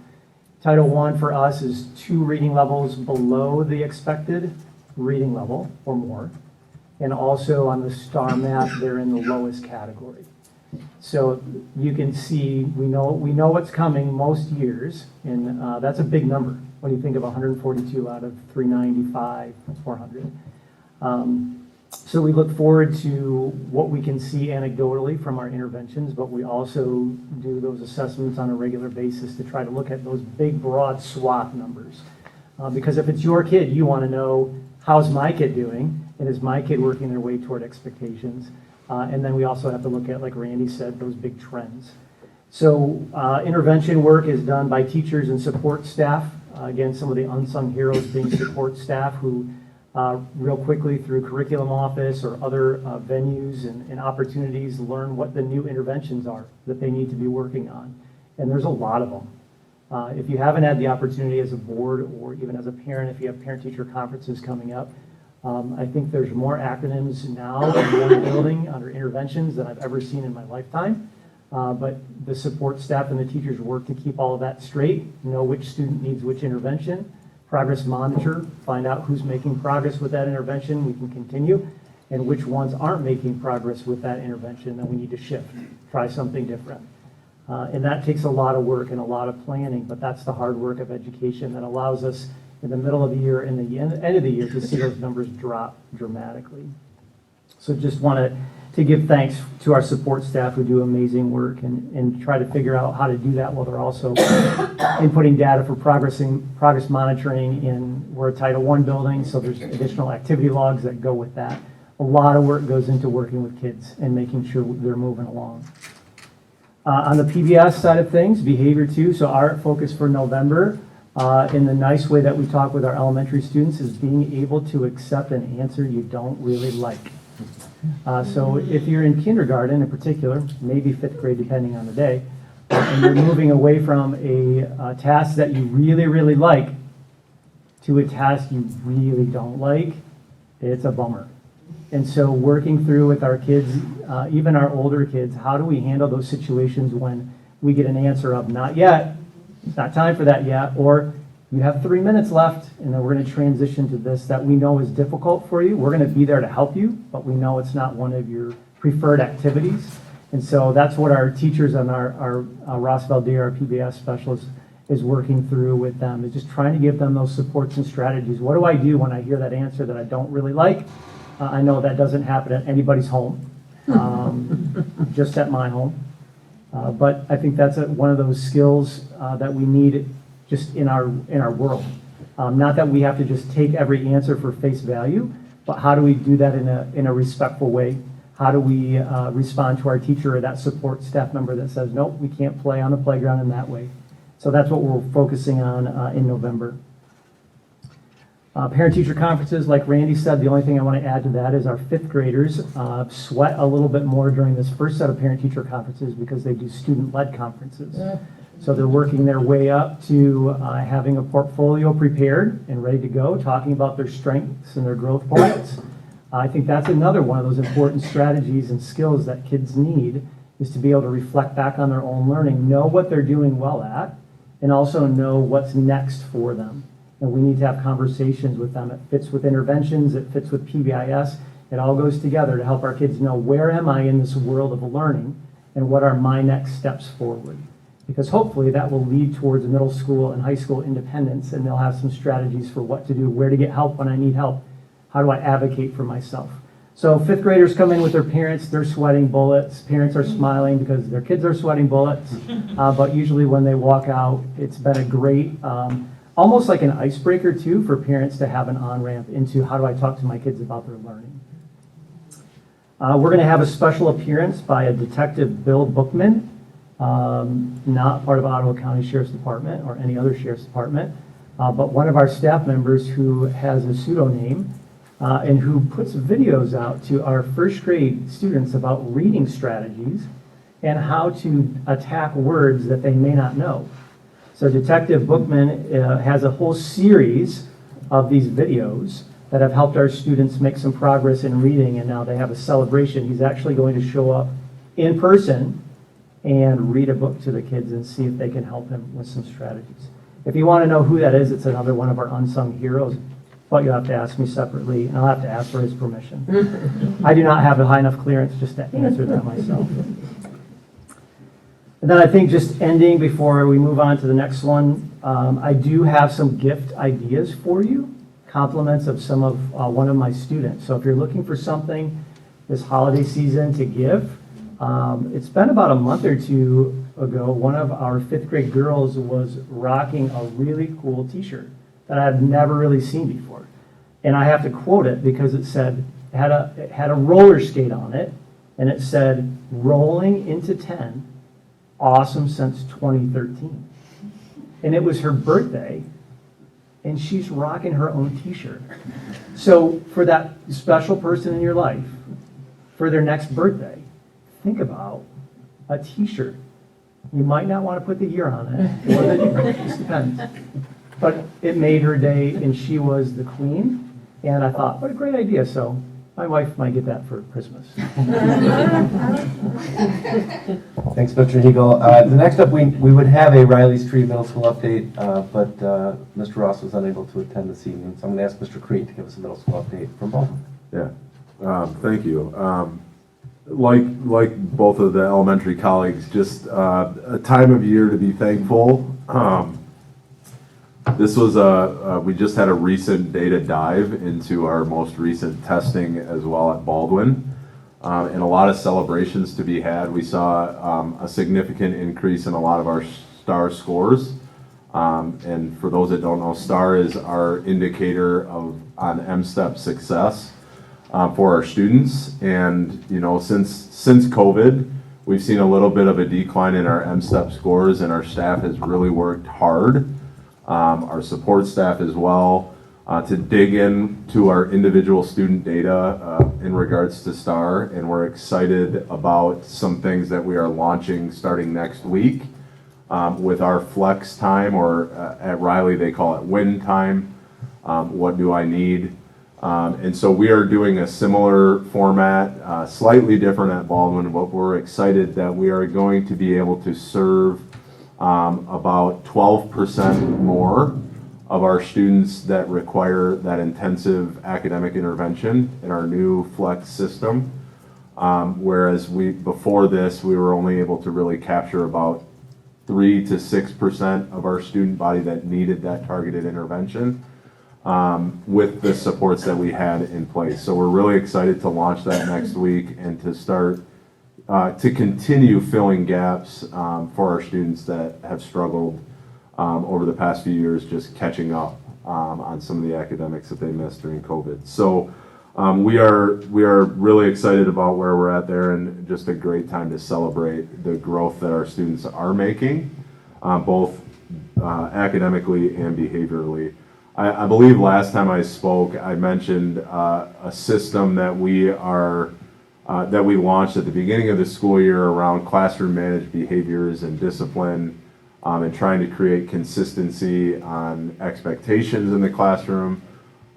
Title I for us is 2 reading levels below the expected reading level or more. And also on the STAR map, they're in the lowest category. So you can see, we know what's coming most years, and that's a big number when you think of 142 out of 395, 400. So we look forward to what we can see anecdotally from our interventions, but we also do those assessments on a regular basis to try to look at those big, broad swath numbers. Because if it's your kid, you want to know, how's my kid doing? And is my kid working their way toward expectations? And then we also have to look at, like Randy said, those big trends. So intervention work is done by teachers and support staff. Again, some of the unsung heroes being support staff who real quickly through curriculum office or other venues and opportunities learn what the new interventions are that they need to be working on. And there's a lot of them. If you haven't had the opportunity as a board or even as a parent, if you have parent-teacher conferences coming up, I think there's more acronyms now in one building under interventions than I've ever seen in my lifetime. But the support staff and the teachers work to keep all of that straight, know which student needs which intervention, progress monitor, find out who's making progress with that intervention, we can continue, and which ones aren't making progress with that intervention, then we need to shift, try something different. And that takes a lot of work and a lot of planning, but that's the hard work of education that allows us in the middle of the year and the end of the year to see those numbers drop dramatically. So just wanted to give thanks to our support staff who do amazing work and try to figure out how to do that while they're also inputting data for progress monitoring we're a Title I building, so there's additional activity logs that go with that. A lot of work goes into working with kids and making sure they're moving along. On the PBS side of things, behavior too, so our focus for November, in the nice way that we talk with our elementary students, is being able to accept an answer you don't really like. So if you're in kindergarten in particular, maybe 5th grade depending on the day, and you're moving away from a task that you really, really like to a task you really don't like, it's a bummer. And so working through with our kids, even our older kids, how do we handle those situations when we get an answer of not yet, it's not time for that yet, or you have 3 minutes left, and then we're going to transition to this that we know is difficult for you. We're going to be there to help you, but we know it's not one of your preferred activities. And so that's what our teachers and our Ross Valdez, our PBS specialist, is working through with them, is just trying to give them those supports and strategies. What do I do when I hear that answer that I don't really like? I know that doesn't happen at anybody's home, just at my home. But I think that's one of those skills that we need just in our world. Not that we have to just take every answer for face value, but how do we do that in a respectful way? How do we respond to our teacher or that support staff member that says, nope, we can't play on the playground in that way? So that's what we're focusing on in November. Parent-teacher conferences, like Randy said, the only thing I want to add to that is our 5th graders sweat a little bit more during this first set of parent-teacher conferences because they do student-led conferences. So they're working their way up to having a portfolio prepared and ready to go, talking about their strengths and their growth points. I think that's another one of those important strategies and skills that kids need, is to be able to reflect back on their own learning, know what they're doing well at, and also know what's next for them. And we need to have conversations with them. It fits with interventions, it fits with PBIS. It all goes together to help our kids know, where am I in this world of learning and what are my next steps forward? Because hopefully that will lead towards middle school and high school independence, and they'll have some strategies for what to do, where to get help when I need help, how do I advocate for myself. So 5th graders come in with their parents, they're sweating bullets. Parents are smiling because their kids are sweating bullets. But usually when they walk out, it's been a great, almost like an icebreaker too, for parents to have an on-ramp into how do I talk to my kids about their learning. We're going to have a special appearance by a Detective Bill Bookman, not part of Ottawa County Sheriff's Department or any other Sheriff's Department, but one of our staff members who has a pseudonym and who puts videos out to our 1st grade students about reading strategies and how to attack words that they may not know. So Detective Bookman has a whole series of these videos that have helped our students make some progress in reading, and now they have a celebration. He's actually going to show up in person and read a book to the kids and see if they can help him with some strategies. If you want to know who that is, it's another one of our unsung heroes, but you'll have to ask me separately, and I'll have to ask for his permission. I do not have a high enough clearance just to answer that myself. And then I think just ending before we move on to the next one, I do have some gift ideas for you, compliments of some of one of my students. So if you're looking for something this holiday season to give, it's been about a month or two ago, one of our 5th grade girls was rocking a really cool t-shirt that I had never really seen before. And I have to quote it because it had a roller skate on it, and it said, "Rolling into 10. Awesome since 2013." And it was her birthday, and she's rocking her own t-shirt. So for that special person in your life, for their next birthday, think about a t-shirt. You might not want to put the year on it, or the year, it just depends. But it made her day, and she was the queen. And I thought, what a great idea. So My wife might get that for Christmas. Thanks, Mr. Hiegel. The next up, we would have a Riley's Tree Middle School update, but Mr. Ross was unable to attend this evening, so I'm going to ask Mr. Crete to give us a middle school update from Baldwin. Yeah, thank you. Like both of the elementary colleagues, just a time of year to be thankful. This was we just had a recent data dive into our most recent testing as well at Baldwin, and a lot of celebrations to be had. We saw a significant increase in a lot of our STAR scores. And for those that don't know, STAR is our indicator on M-STEP success for our students. And you know, since COVID, we've seen a little bit of a decline in our M-STEP scores, and our staff has really worked hard. Our support staff as well, to dig into our individual student data in regards to STAR, and we're excited about some things that we are launching starting next week with our flex time, or at Riley they call it win time. What do I need? And so we are doing a similar format, slightly different at Baldwin, but we're excited that we are going to be able to serve about 12% more of our students that require that intensive academic intervention in our new flex system. Whereas before this, we were only able to really capture about 3 to 6% of our student body that needed that targeted intervention with the supports that we had in place. So we're really excited to launch that next week and to start to continue filling gaps for our students that have struggled over the past few years, just catching up on some of the academics that they missed during COVID. So we are really excited about where we're at there, and just a great time to celebrate the growth that our students are making, both academically and behaviorally. I believe last time I spoke, I mentioned a system that we launched at the beginning of the school year around classroom managed behaviors and discipline, and trying to create consistency on expectations in the classroom.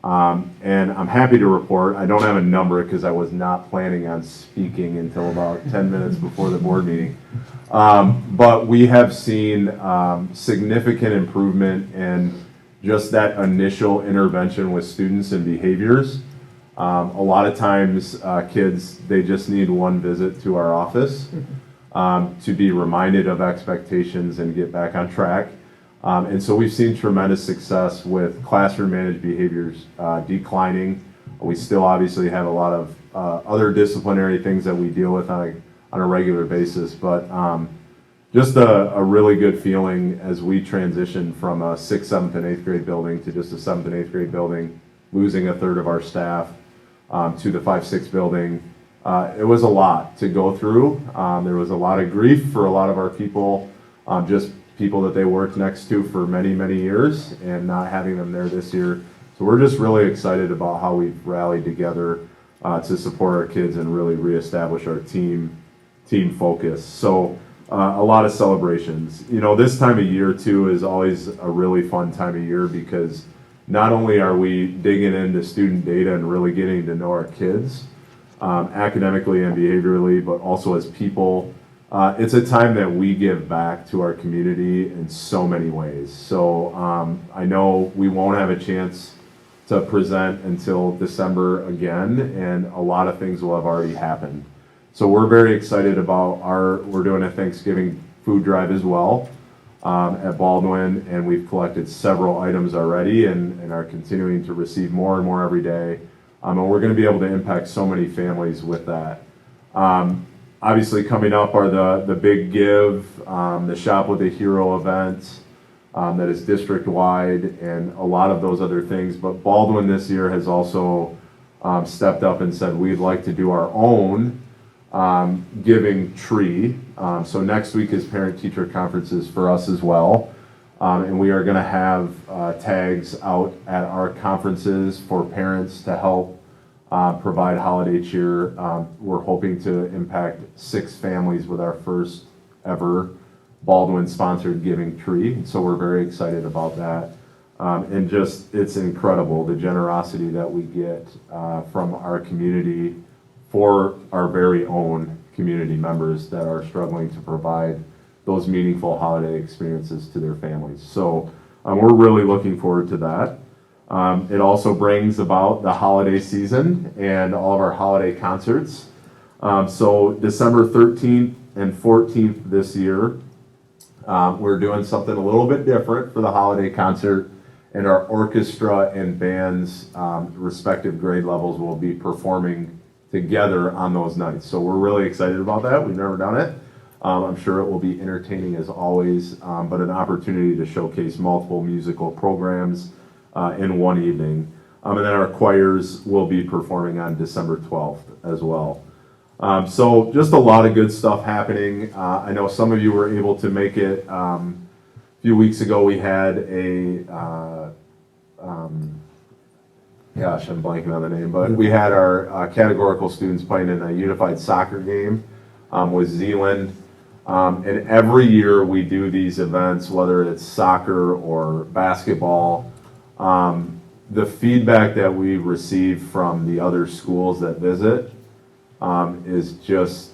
And I'm happy to report, I don't have a number because I was not planning on speaking until about 10 minutes before the board meeting. But we have seen significant improvement in just that initial intervention with students and behaviors. A lot of times kids, they just need one visit to our office to be reminded of expectations and get back on track. And so we've seen tremendous success with classroom managed behaviors declining. We still obviously have a lot of other disciplinary things that we deal with on a regular basis, but just a really good feeling as we transition from a 6th, 7th, and 8th grade building to just a 7th and 8th grade building, losing a third of our staff to the 5, 6 building. It was a lot to go through. There was a lot of grief for a lot of our people, just people that they worked next to for many, many years, and not having them there this year. So we're just really excited about how we've rallied together to support our kids and really reestablish our team focus. So a lot of celebrations. You know, this time of year too is always a really fun time of year, because not only are we digging into student data and really getting to know our kids academically and behaviorally, but also as people. It's a time that we give back to our community in so many ways. So I know we won't have a chance to present until December again, and a lot of things will have already happened. So we're very excited about we're doing a Thanksgiving food drive as well at Baldwin, and we've collected several items already and are continuing to receive more and more every day. And we're going to be able to impact so many families with that. Obviously coming up are the Big Give, the Shop with a Hero event that is district-wide, and a lot of those other things. But Baldwin this year has also stepped up and said we'd like to do our own giving tree. So next week is parent-teacher conferences for us as well. And we are going to have tags out at our conferences for parents to help provide holiday cheer. We're hoping to impact 6 families with our first ever Baldwin sponsored giving tree. So we're very excited about that. And just, it's incredible, the generosity that we get from our community for our very own community members that are struggling to provide those meaningful holiday experiences to their families. So we're really looking forward to that. It also brings about the holiday season and all of our holiday concerts. So December 13th and 14th this year, we're doing something a little bit different for the holiday concert, and our orchestra and bands, respective grade levels, will be performing together on those nights. So we're really excited about that. We've never done it. I'm sure it will be entertaining as always, but an opportunity to showcase multiple musical programs in one evening. And then our choirs will be performing on December 12th as well. So just a lot of good stuff happening. I know some of you were able to make it. A few weeks ago we had gosh, I'm blanking on the name, but we had our categorical students playing in a unified soccer game with Zealand. And every year we do these events, whether it's soccer or basketball. The feedback that we receive from the other schools that visit is just,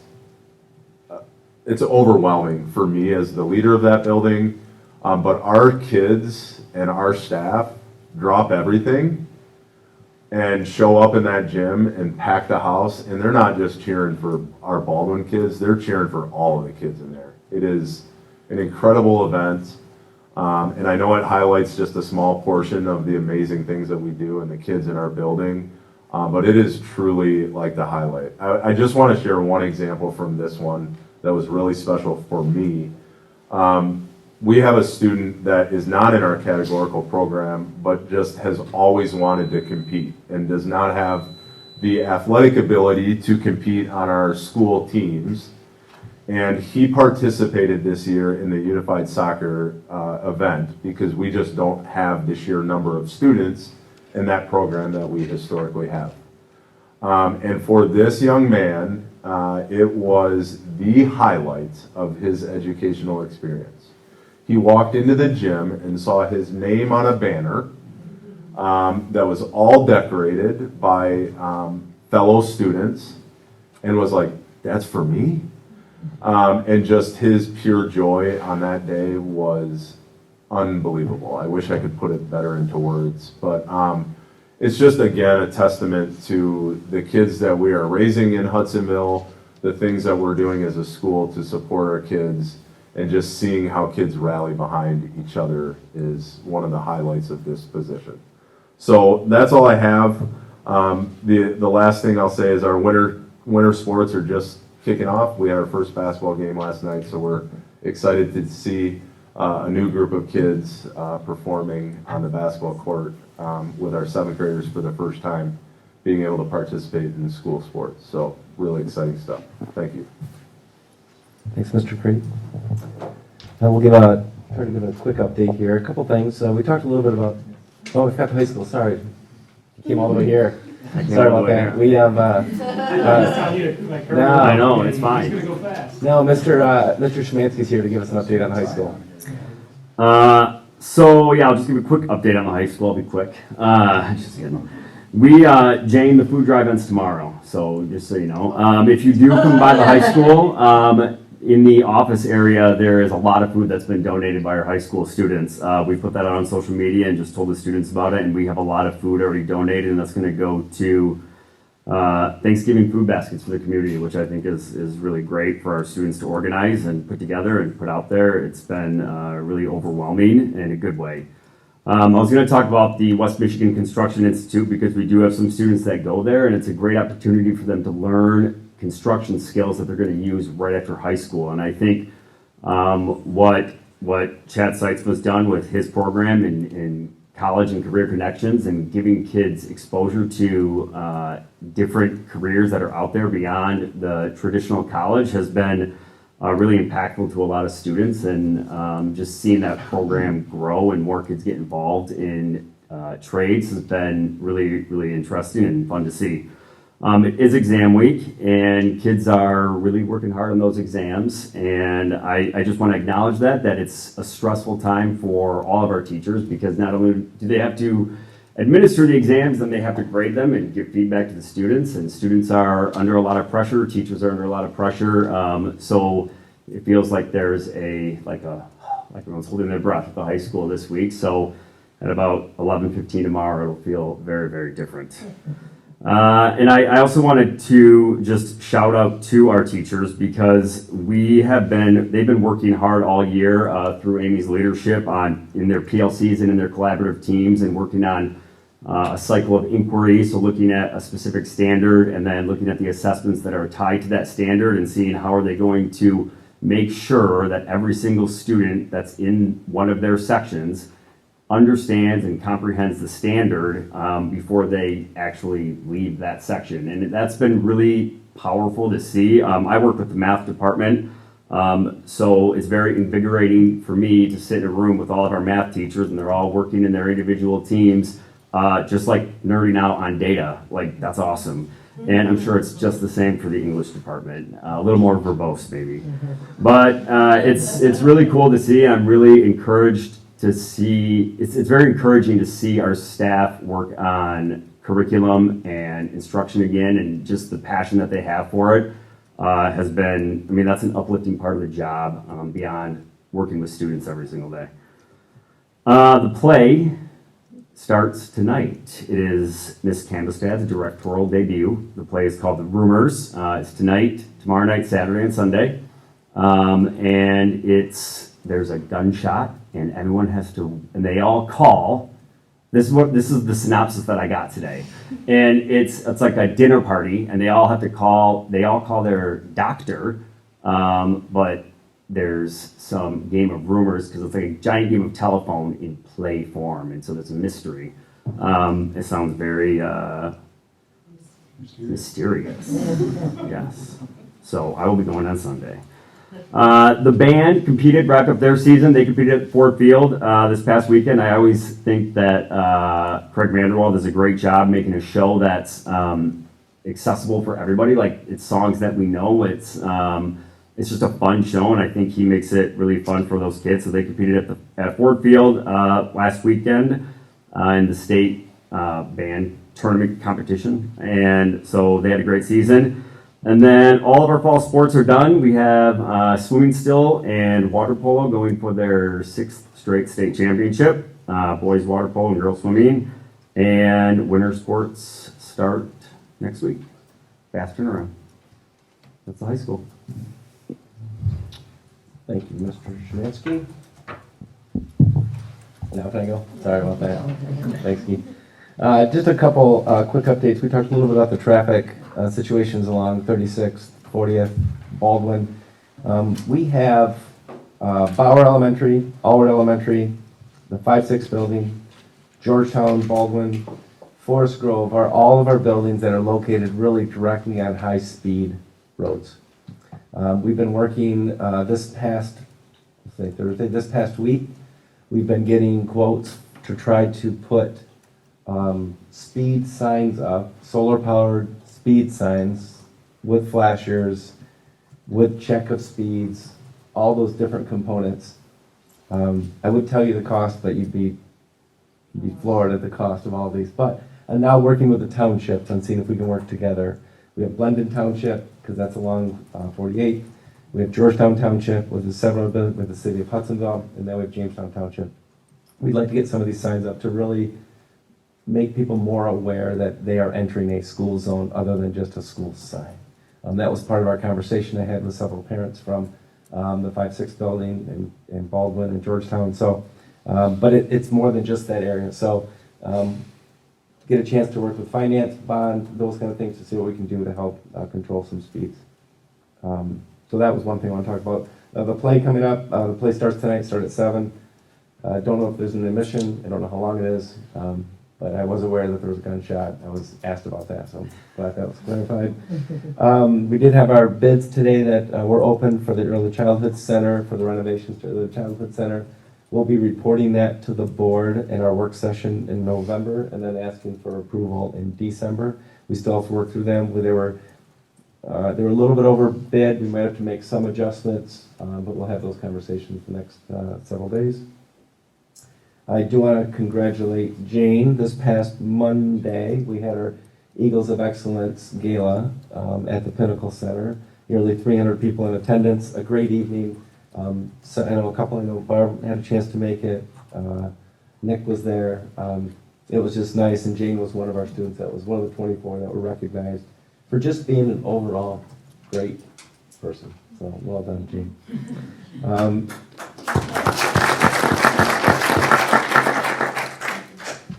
it's overwhelming for me as the leader of that building. But our kids and our staff drop everything and show up in that gym and pack the house. And they're not just cheering for our Baldwin kids, they're cheering for all of the kids in there. It is an incredible event. And I know it highlights just a small portion of the amazing things that we do and the kids in our building. But it is truly like the highlight. I just want to share one example from this one that was really special for me. We have a student that is not in our categorical program, but just has always wanted to compete and does not have the athletic ability to compete on our school teams. And he participated this year in the unified soccer event because we just don't have the sheer number of students in that program that we historically have. And for this young man, it was the highlight of his educational experience. He walked into the gym and saw his name on a banner that was all decorated by fellow students and was like, that's for me? And just his pure joy on that day was unbelievable. I wish I could put it better into words, but it's just, again, a testament to the kids that we are raising in Hudsonville, the things that we're doing as a school to support our kids, and just seeing how kids rally behind each other is one of the highlights of this position. So that's all I have. The last thing I'll say is our winter sports are just kicking off. We had our first basketball game last night, so we're excited to see a new group of kids performing on the basketball court with our 7th graders for the first time being able to participate in school sports. So really exciting stuff. Thank you. Thanks, Mr. Crete. We'll try to give a quick update here. A couple things. We talked a little bit about, oh, we got the high school, sorry. You came all the way here. Sorry about that. We have, no, I know, it's fine. No, Mr. Schmansky's here to give us an update on the high school. So yeah, I'll just give a quick update on the high school. I'll be quick. Just kidding. Jane, the food drive ends tomorrow. So just so you know, if you do come by the high school, in the office area, there is a lot of food that's been donated by our high school students. We put that out on social media and just told the students about it, and we have a lot of food already donated, and that's going to go to Thanksgiving food baskets for the community, which I think is really great for our students to organize and put together and put out there. It's been really overwhelming in a good way. I was going to talk about the West Michigan Construction Institute because we do have some students that go there, and it's a great opportunity for them to learn construction skills that they're going to use right after high school. And I think what Chad Seitz was done with his program in college and career connections and giving kids exposure to different careers that are out there beyond the traditional college has been really impactful to a lot of students. And just seeing that program grow and more kids get involved in trades has been really, really interesting and fun to see. It is exam week, and kids are really working hard on those exams, and I just want to acknowledge that it's a stressful time for all of our teachers, because not only do they have to administer the exams, then they have to grade them and give feedback to the students, and students are under a lot of pressure, teachers are under a lot of pressure, so it feels like there's like everyone's holding their breath at the high school this week, so at about 11:15 tomorrow, it'll feel very, very different. And I also wanted to just shout out to our teachers, because they've been working hard all year through Amy's leadership in their PLCs and in their collaborative teams, and working on a cycle of inquiry, so looking at a specific standard and then looking at the assessments that are tied to that standard and seeing how are they going to make sure that every single student that's in one of their sections understands and comprehends the standard before they actually leave that section. And that's been really powerful to see. I work with the math department, so it's very invigorating for me to sit in a room with all of our math teachers, and they're all working in their individual teams, just like nerding out on data. Like, that's awesome. And I'm sure it's just the same for the English department, a little more verbose maybe. But it's really cool to see. I'm really encouraged to see, it's very encouraging to see our staff work on curriculum and instruction again, and just the passion that they have for it has been, that's an uplifting part of the job beyond working with students every single day. The play starts tonight. It is Miss Canvastad's directorial debut. The play is called The Rumors. It's tonight, tomorrow night, Saturday, and Sunday. And there's a gunshot, and everyone has to, and they all call. This is the synopsis that I got today, and it's like a dinner party, and they all call their doctor, but there's some game of rumors, because it's like a giant game of telephone in play form, and so there's a mystery. It sounds very mysterious. Yes. So I will be going on Sunday. The band wrapped up their season. They competed at Ford Field this past weekend. I always think that Craig Vanderwall does a great job making a show that's accessible for everybody. Like, it's songs that we know. It's just a fun show, and I think he makes it really fun for those kids. So they competed at Ford Field last weekend in the state band tournament competition, and so they had a great season. And then all of our fall sports are done. We have swimming still and water polo going for their 6th straight state championship, boys water polo and girls swimming. And winter sports start next week. Fast turnaround. That's the high school. Thank you, Mr. Szymanski. Now can I go? Sorry about that. Thanks, Keith. Just a couple quick updates. We talked a little bit about the traffic situations along 36th, 40th, Baldwin. We have Bauer Elementary, Allward Elementary, the 5-6 building, Georgetown, Baldwin, Forest Grove are all of our buildings that are located really directly on high-speed roads. We've been working this past week, we've been getting quotes to try to put speed signs up, solar-powered speed signs with flashers, with check of speeds, all those different components. I would tell you the cost, but you'd be floored at the cost of all these. But I'm now working with the townships and seeing if we can work together. We have Blendon Township, because that's along 48. We have Georgetown Township with the city of Hudsonville, and then we have Jamestown Township. We'd like to get some of these signs up to really make people more aware that they are entering a school zone other than just a school sign. That was part of our conversation I had with several parents from the 5-6 building in Baldwin and Georgetown. So, but it's more than just that area. So, get a chance to work with finance, bond, those kind of things to see what we can do to help control some speeds. So that was one thing I want to talk about. The play coming up, the play starts tonight, start at 7. I don't know if there's an admission. I don't know how long it is. But I was aware that there was a gunshot. I was asked about that, so I'm glad that was clarified. We did have our bids today that were open for the Early Childhood Center, for the renovations to the Early Childhood Center. We'll be reporting that to the board in our work session in November and then asking for approval in December. We still have to work through them. They were a little bit overbid. We might have to make some adjustments, but we'll have those conversations the next several days. I do want to congratulate Jane. This past Monday, we had our Eagles of Excellence Gala at the Pinnacle Center. Nearly 300 people in attendance, a great evening. So I know Barb had a chance to make it. Nick was there. It was just nice, and Jane was one of our students that was one of the 24 that were recognized for just being an overall great person. So well done, Jane.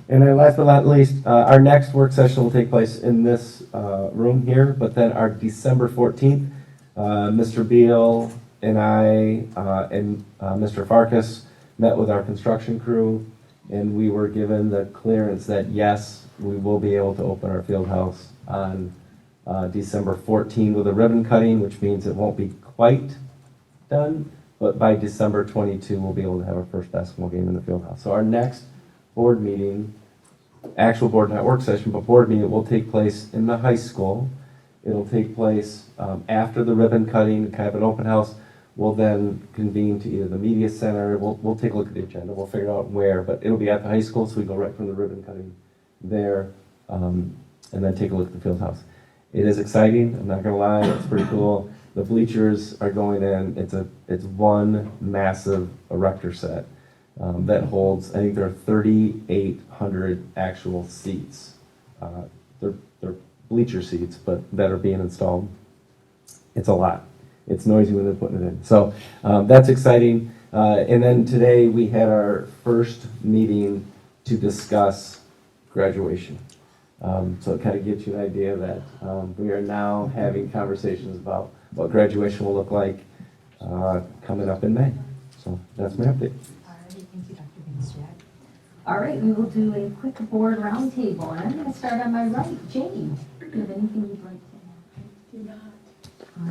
And then last but not least, our next work session will take place in this room here, but then our December 14th, Mr. Beal and I and Mr. Farkas met with our construction crew, and we were given the clearance that yes, we will be able to open our field house on December 14 with a ribbon cutting, which means it won't be quite done, but by December 22, we'll be able to have our first basketball game in the field house. So our next board meeting, actual board, not work session, but board meeting, will take place in the high school. It'll take place after the ribbon cutting, kind of an open house. We'll then convene to either the media center. We'll take a look at the agenda. We'll figure out where, but it'll be at the high school, so we go right from the ribbon cutting there, and then take a look at the field house. It is exciting. I'm not gonna lie, it's pretty cool. The bleachers are going in. It's one massive erector set that holds. I think there are 3,800 actual seats. They're bleacher seats, but that are being installed. It's a lot. It's noisy when they're putting it in. So that's exciting. And then today we had our first meeting to discuss graduation. So it kind of gives you an idea that we are now having conversations about what graduation will look like coming up in May. So that's my update. All right, thank you, Dr. Binchak. All right, we will do a quick board roundtable, and I'm going to start on my right. Jane, do you have anything you'd like to add? Do not. All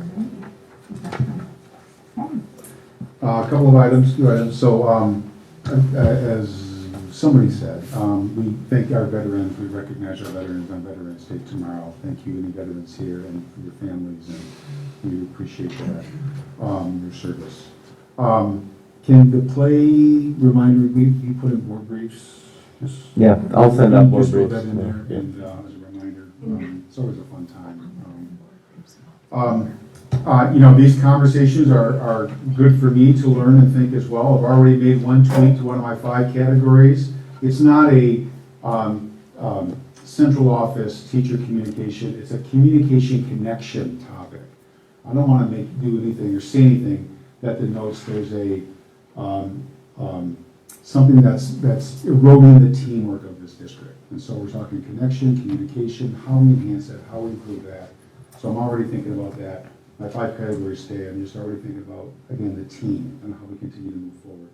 right. A couple of items, two items. So, as somebody said, we thank our veterans, we recognize our veterans on Veterans Day tomorrow. Thank you, any veterans here, and for your families, and we appreciate that, your service. Can the play reminder, you put in board briefs? Yeah, I'll send out board just throw briefs. that in there, Yeah. and as a reminder, it's always a fun time. These conversations are good for me to learn and think as well. I've already made one tweak to one of my 5 categories. It's not a central office teacher communication, it's a communication connection topic. I don't want to do anything or say anything that denotes there's a something that's eroding the teamwork of this district. And so we're talking connection, communication, how we enhance that, how we improve that. So I'm already thinking about that. My 5 categories stay. I'm just already thinking about, again, the team and how we continue to move forward.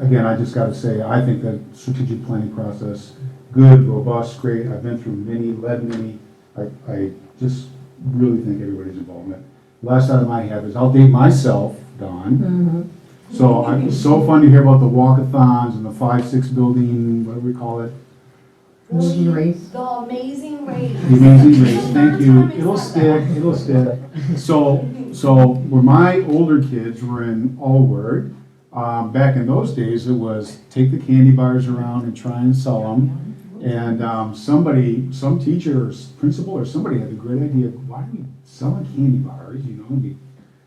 Again, I just got to say, I think that strategic planning process, good, robust, great. I've been through many, led many. I just really think everybody's involvement. Last item I have is, I'll date myself, Dawn. So it's so fun to hear about the walkathons and the 5-6 building, whatever we call it. Amazing race. The amazing race. The Amazing Race, thank you. It'll stick. So when my older kids were in Allward, back in those days, it was take the candy bars around and try and sell them. And some teacher or principal or somebody had the great idea, why are we selling candy bars?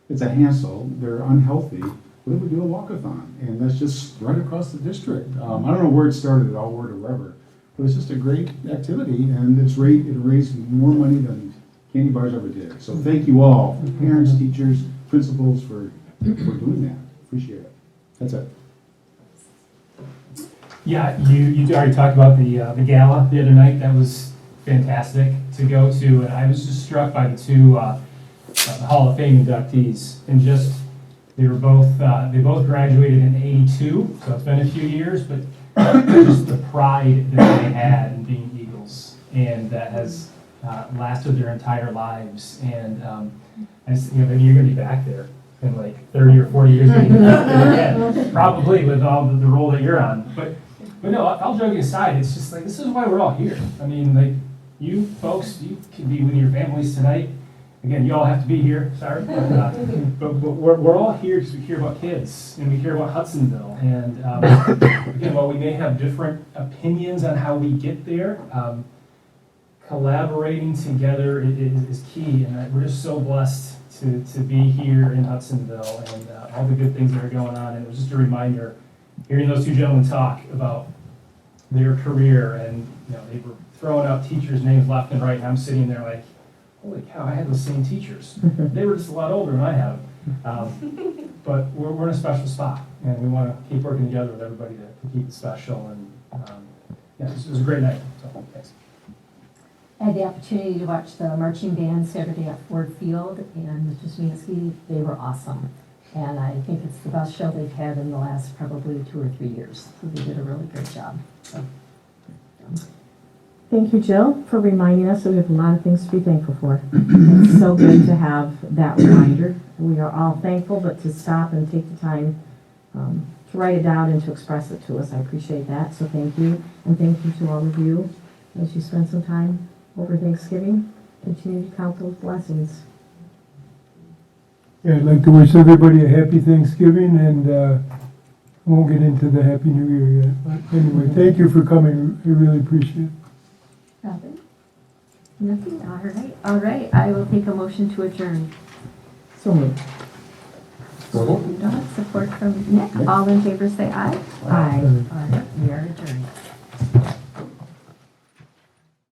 It's a hassle, they're unhealthy. What if we do a walkathon? And that's just right across the district. I don't know where it started at Allward or wherever. But it's just a great activity, and it raised more money than candy bars ever did. So thank you all, parents, teachers, principals, for doing that. Appreciate it. That's it. Yeah, you already talked about the gala the other night. That was fantastic to go to, and I was just struck by the 2 Hall of Fame inductees, and just they both graduated in '82, so it's been a few years, but just the pride that they had in being Eagles, and that has lasted their entire lives. And you're going to be back there in like 30 or 40 years. Again, probably with all the role that you're on. But no, all joking aside, it's just like, this is why we're all here. I mean, like, you folks, you can be with your families tonight. Again, you all have to be here, sorry. But we're all here because we care about kids and we care about Hudsonville. And again, while we may have different opinions on how we get there, collaborating together is key. And we're just so blessed to be here in Hudsonville and all the good things that are going on. And it was just a reminder, hearing those two gentlemen talk about their career, and they were throwing out teachers' names left and right, and I'm sitting there like, holy cow, I had those same teachers. They were just a lot older than I have. But we're in a special spot, and we want to keep working together with everybody to keep it special. And yeah, it was a great night. So thanks. I had the opportunity to watch the marching band Saturday at Ford Field, and Mr. Sminsky, they were awesome. And I think it's the best show they've had in the last probably 2 or 3 years. So they did a really great job. So, Thank you, Jill, for reminding us that we have a lot of things to be thankful for. It's so good to have that reminder. We are all thankful, but to stop and take the time to write it down and to express it to us, I appreciate that. So thank you, and thank you to all of you as you spend some time over Thanksgiving. Continue to count those blessings. Yeah, I'd like to wish everybody a happy Thanksgiving, and I won't get into the Happy New Year yet. But anyway, thank you for coming. I really appreciate it. Robin? Nothing? All right. I will take a motion to adjourn. So moved. Support from Nick. All in favor say aye. Aye. All right, we are adjourned.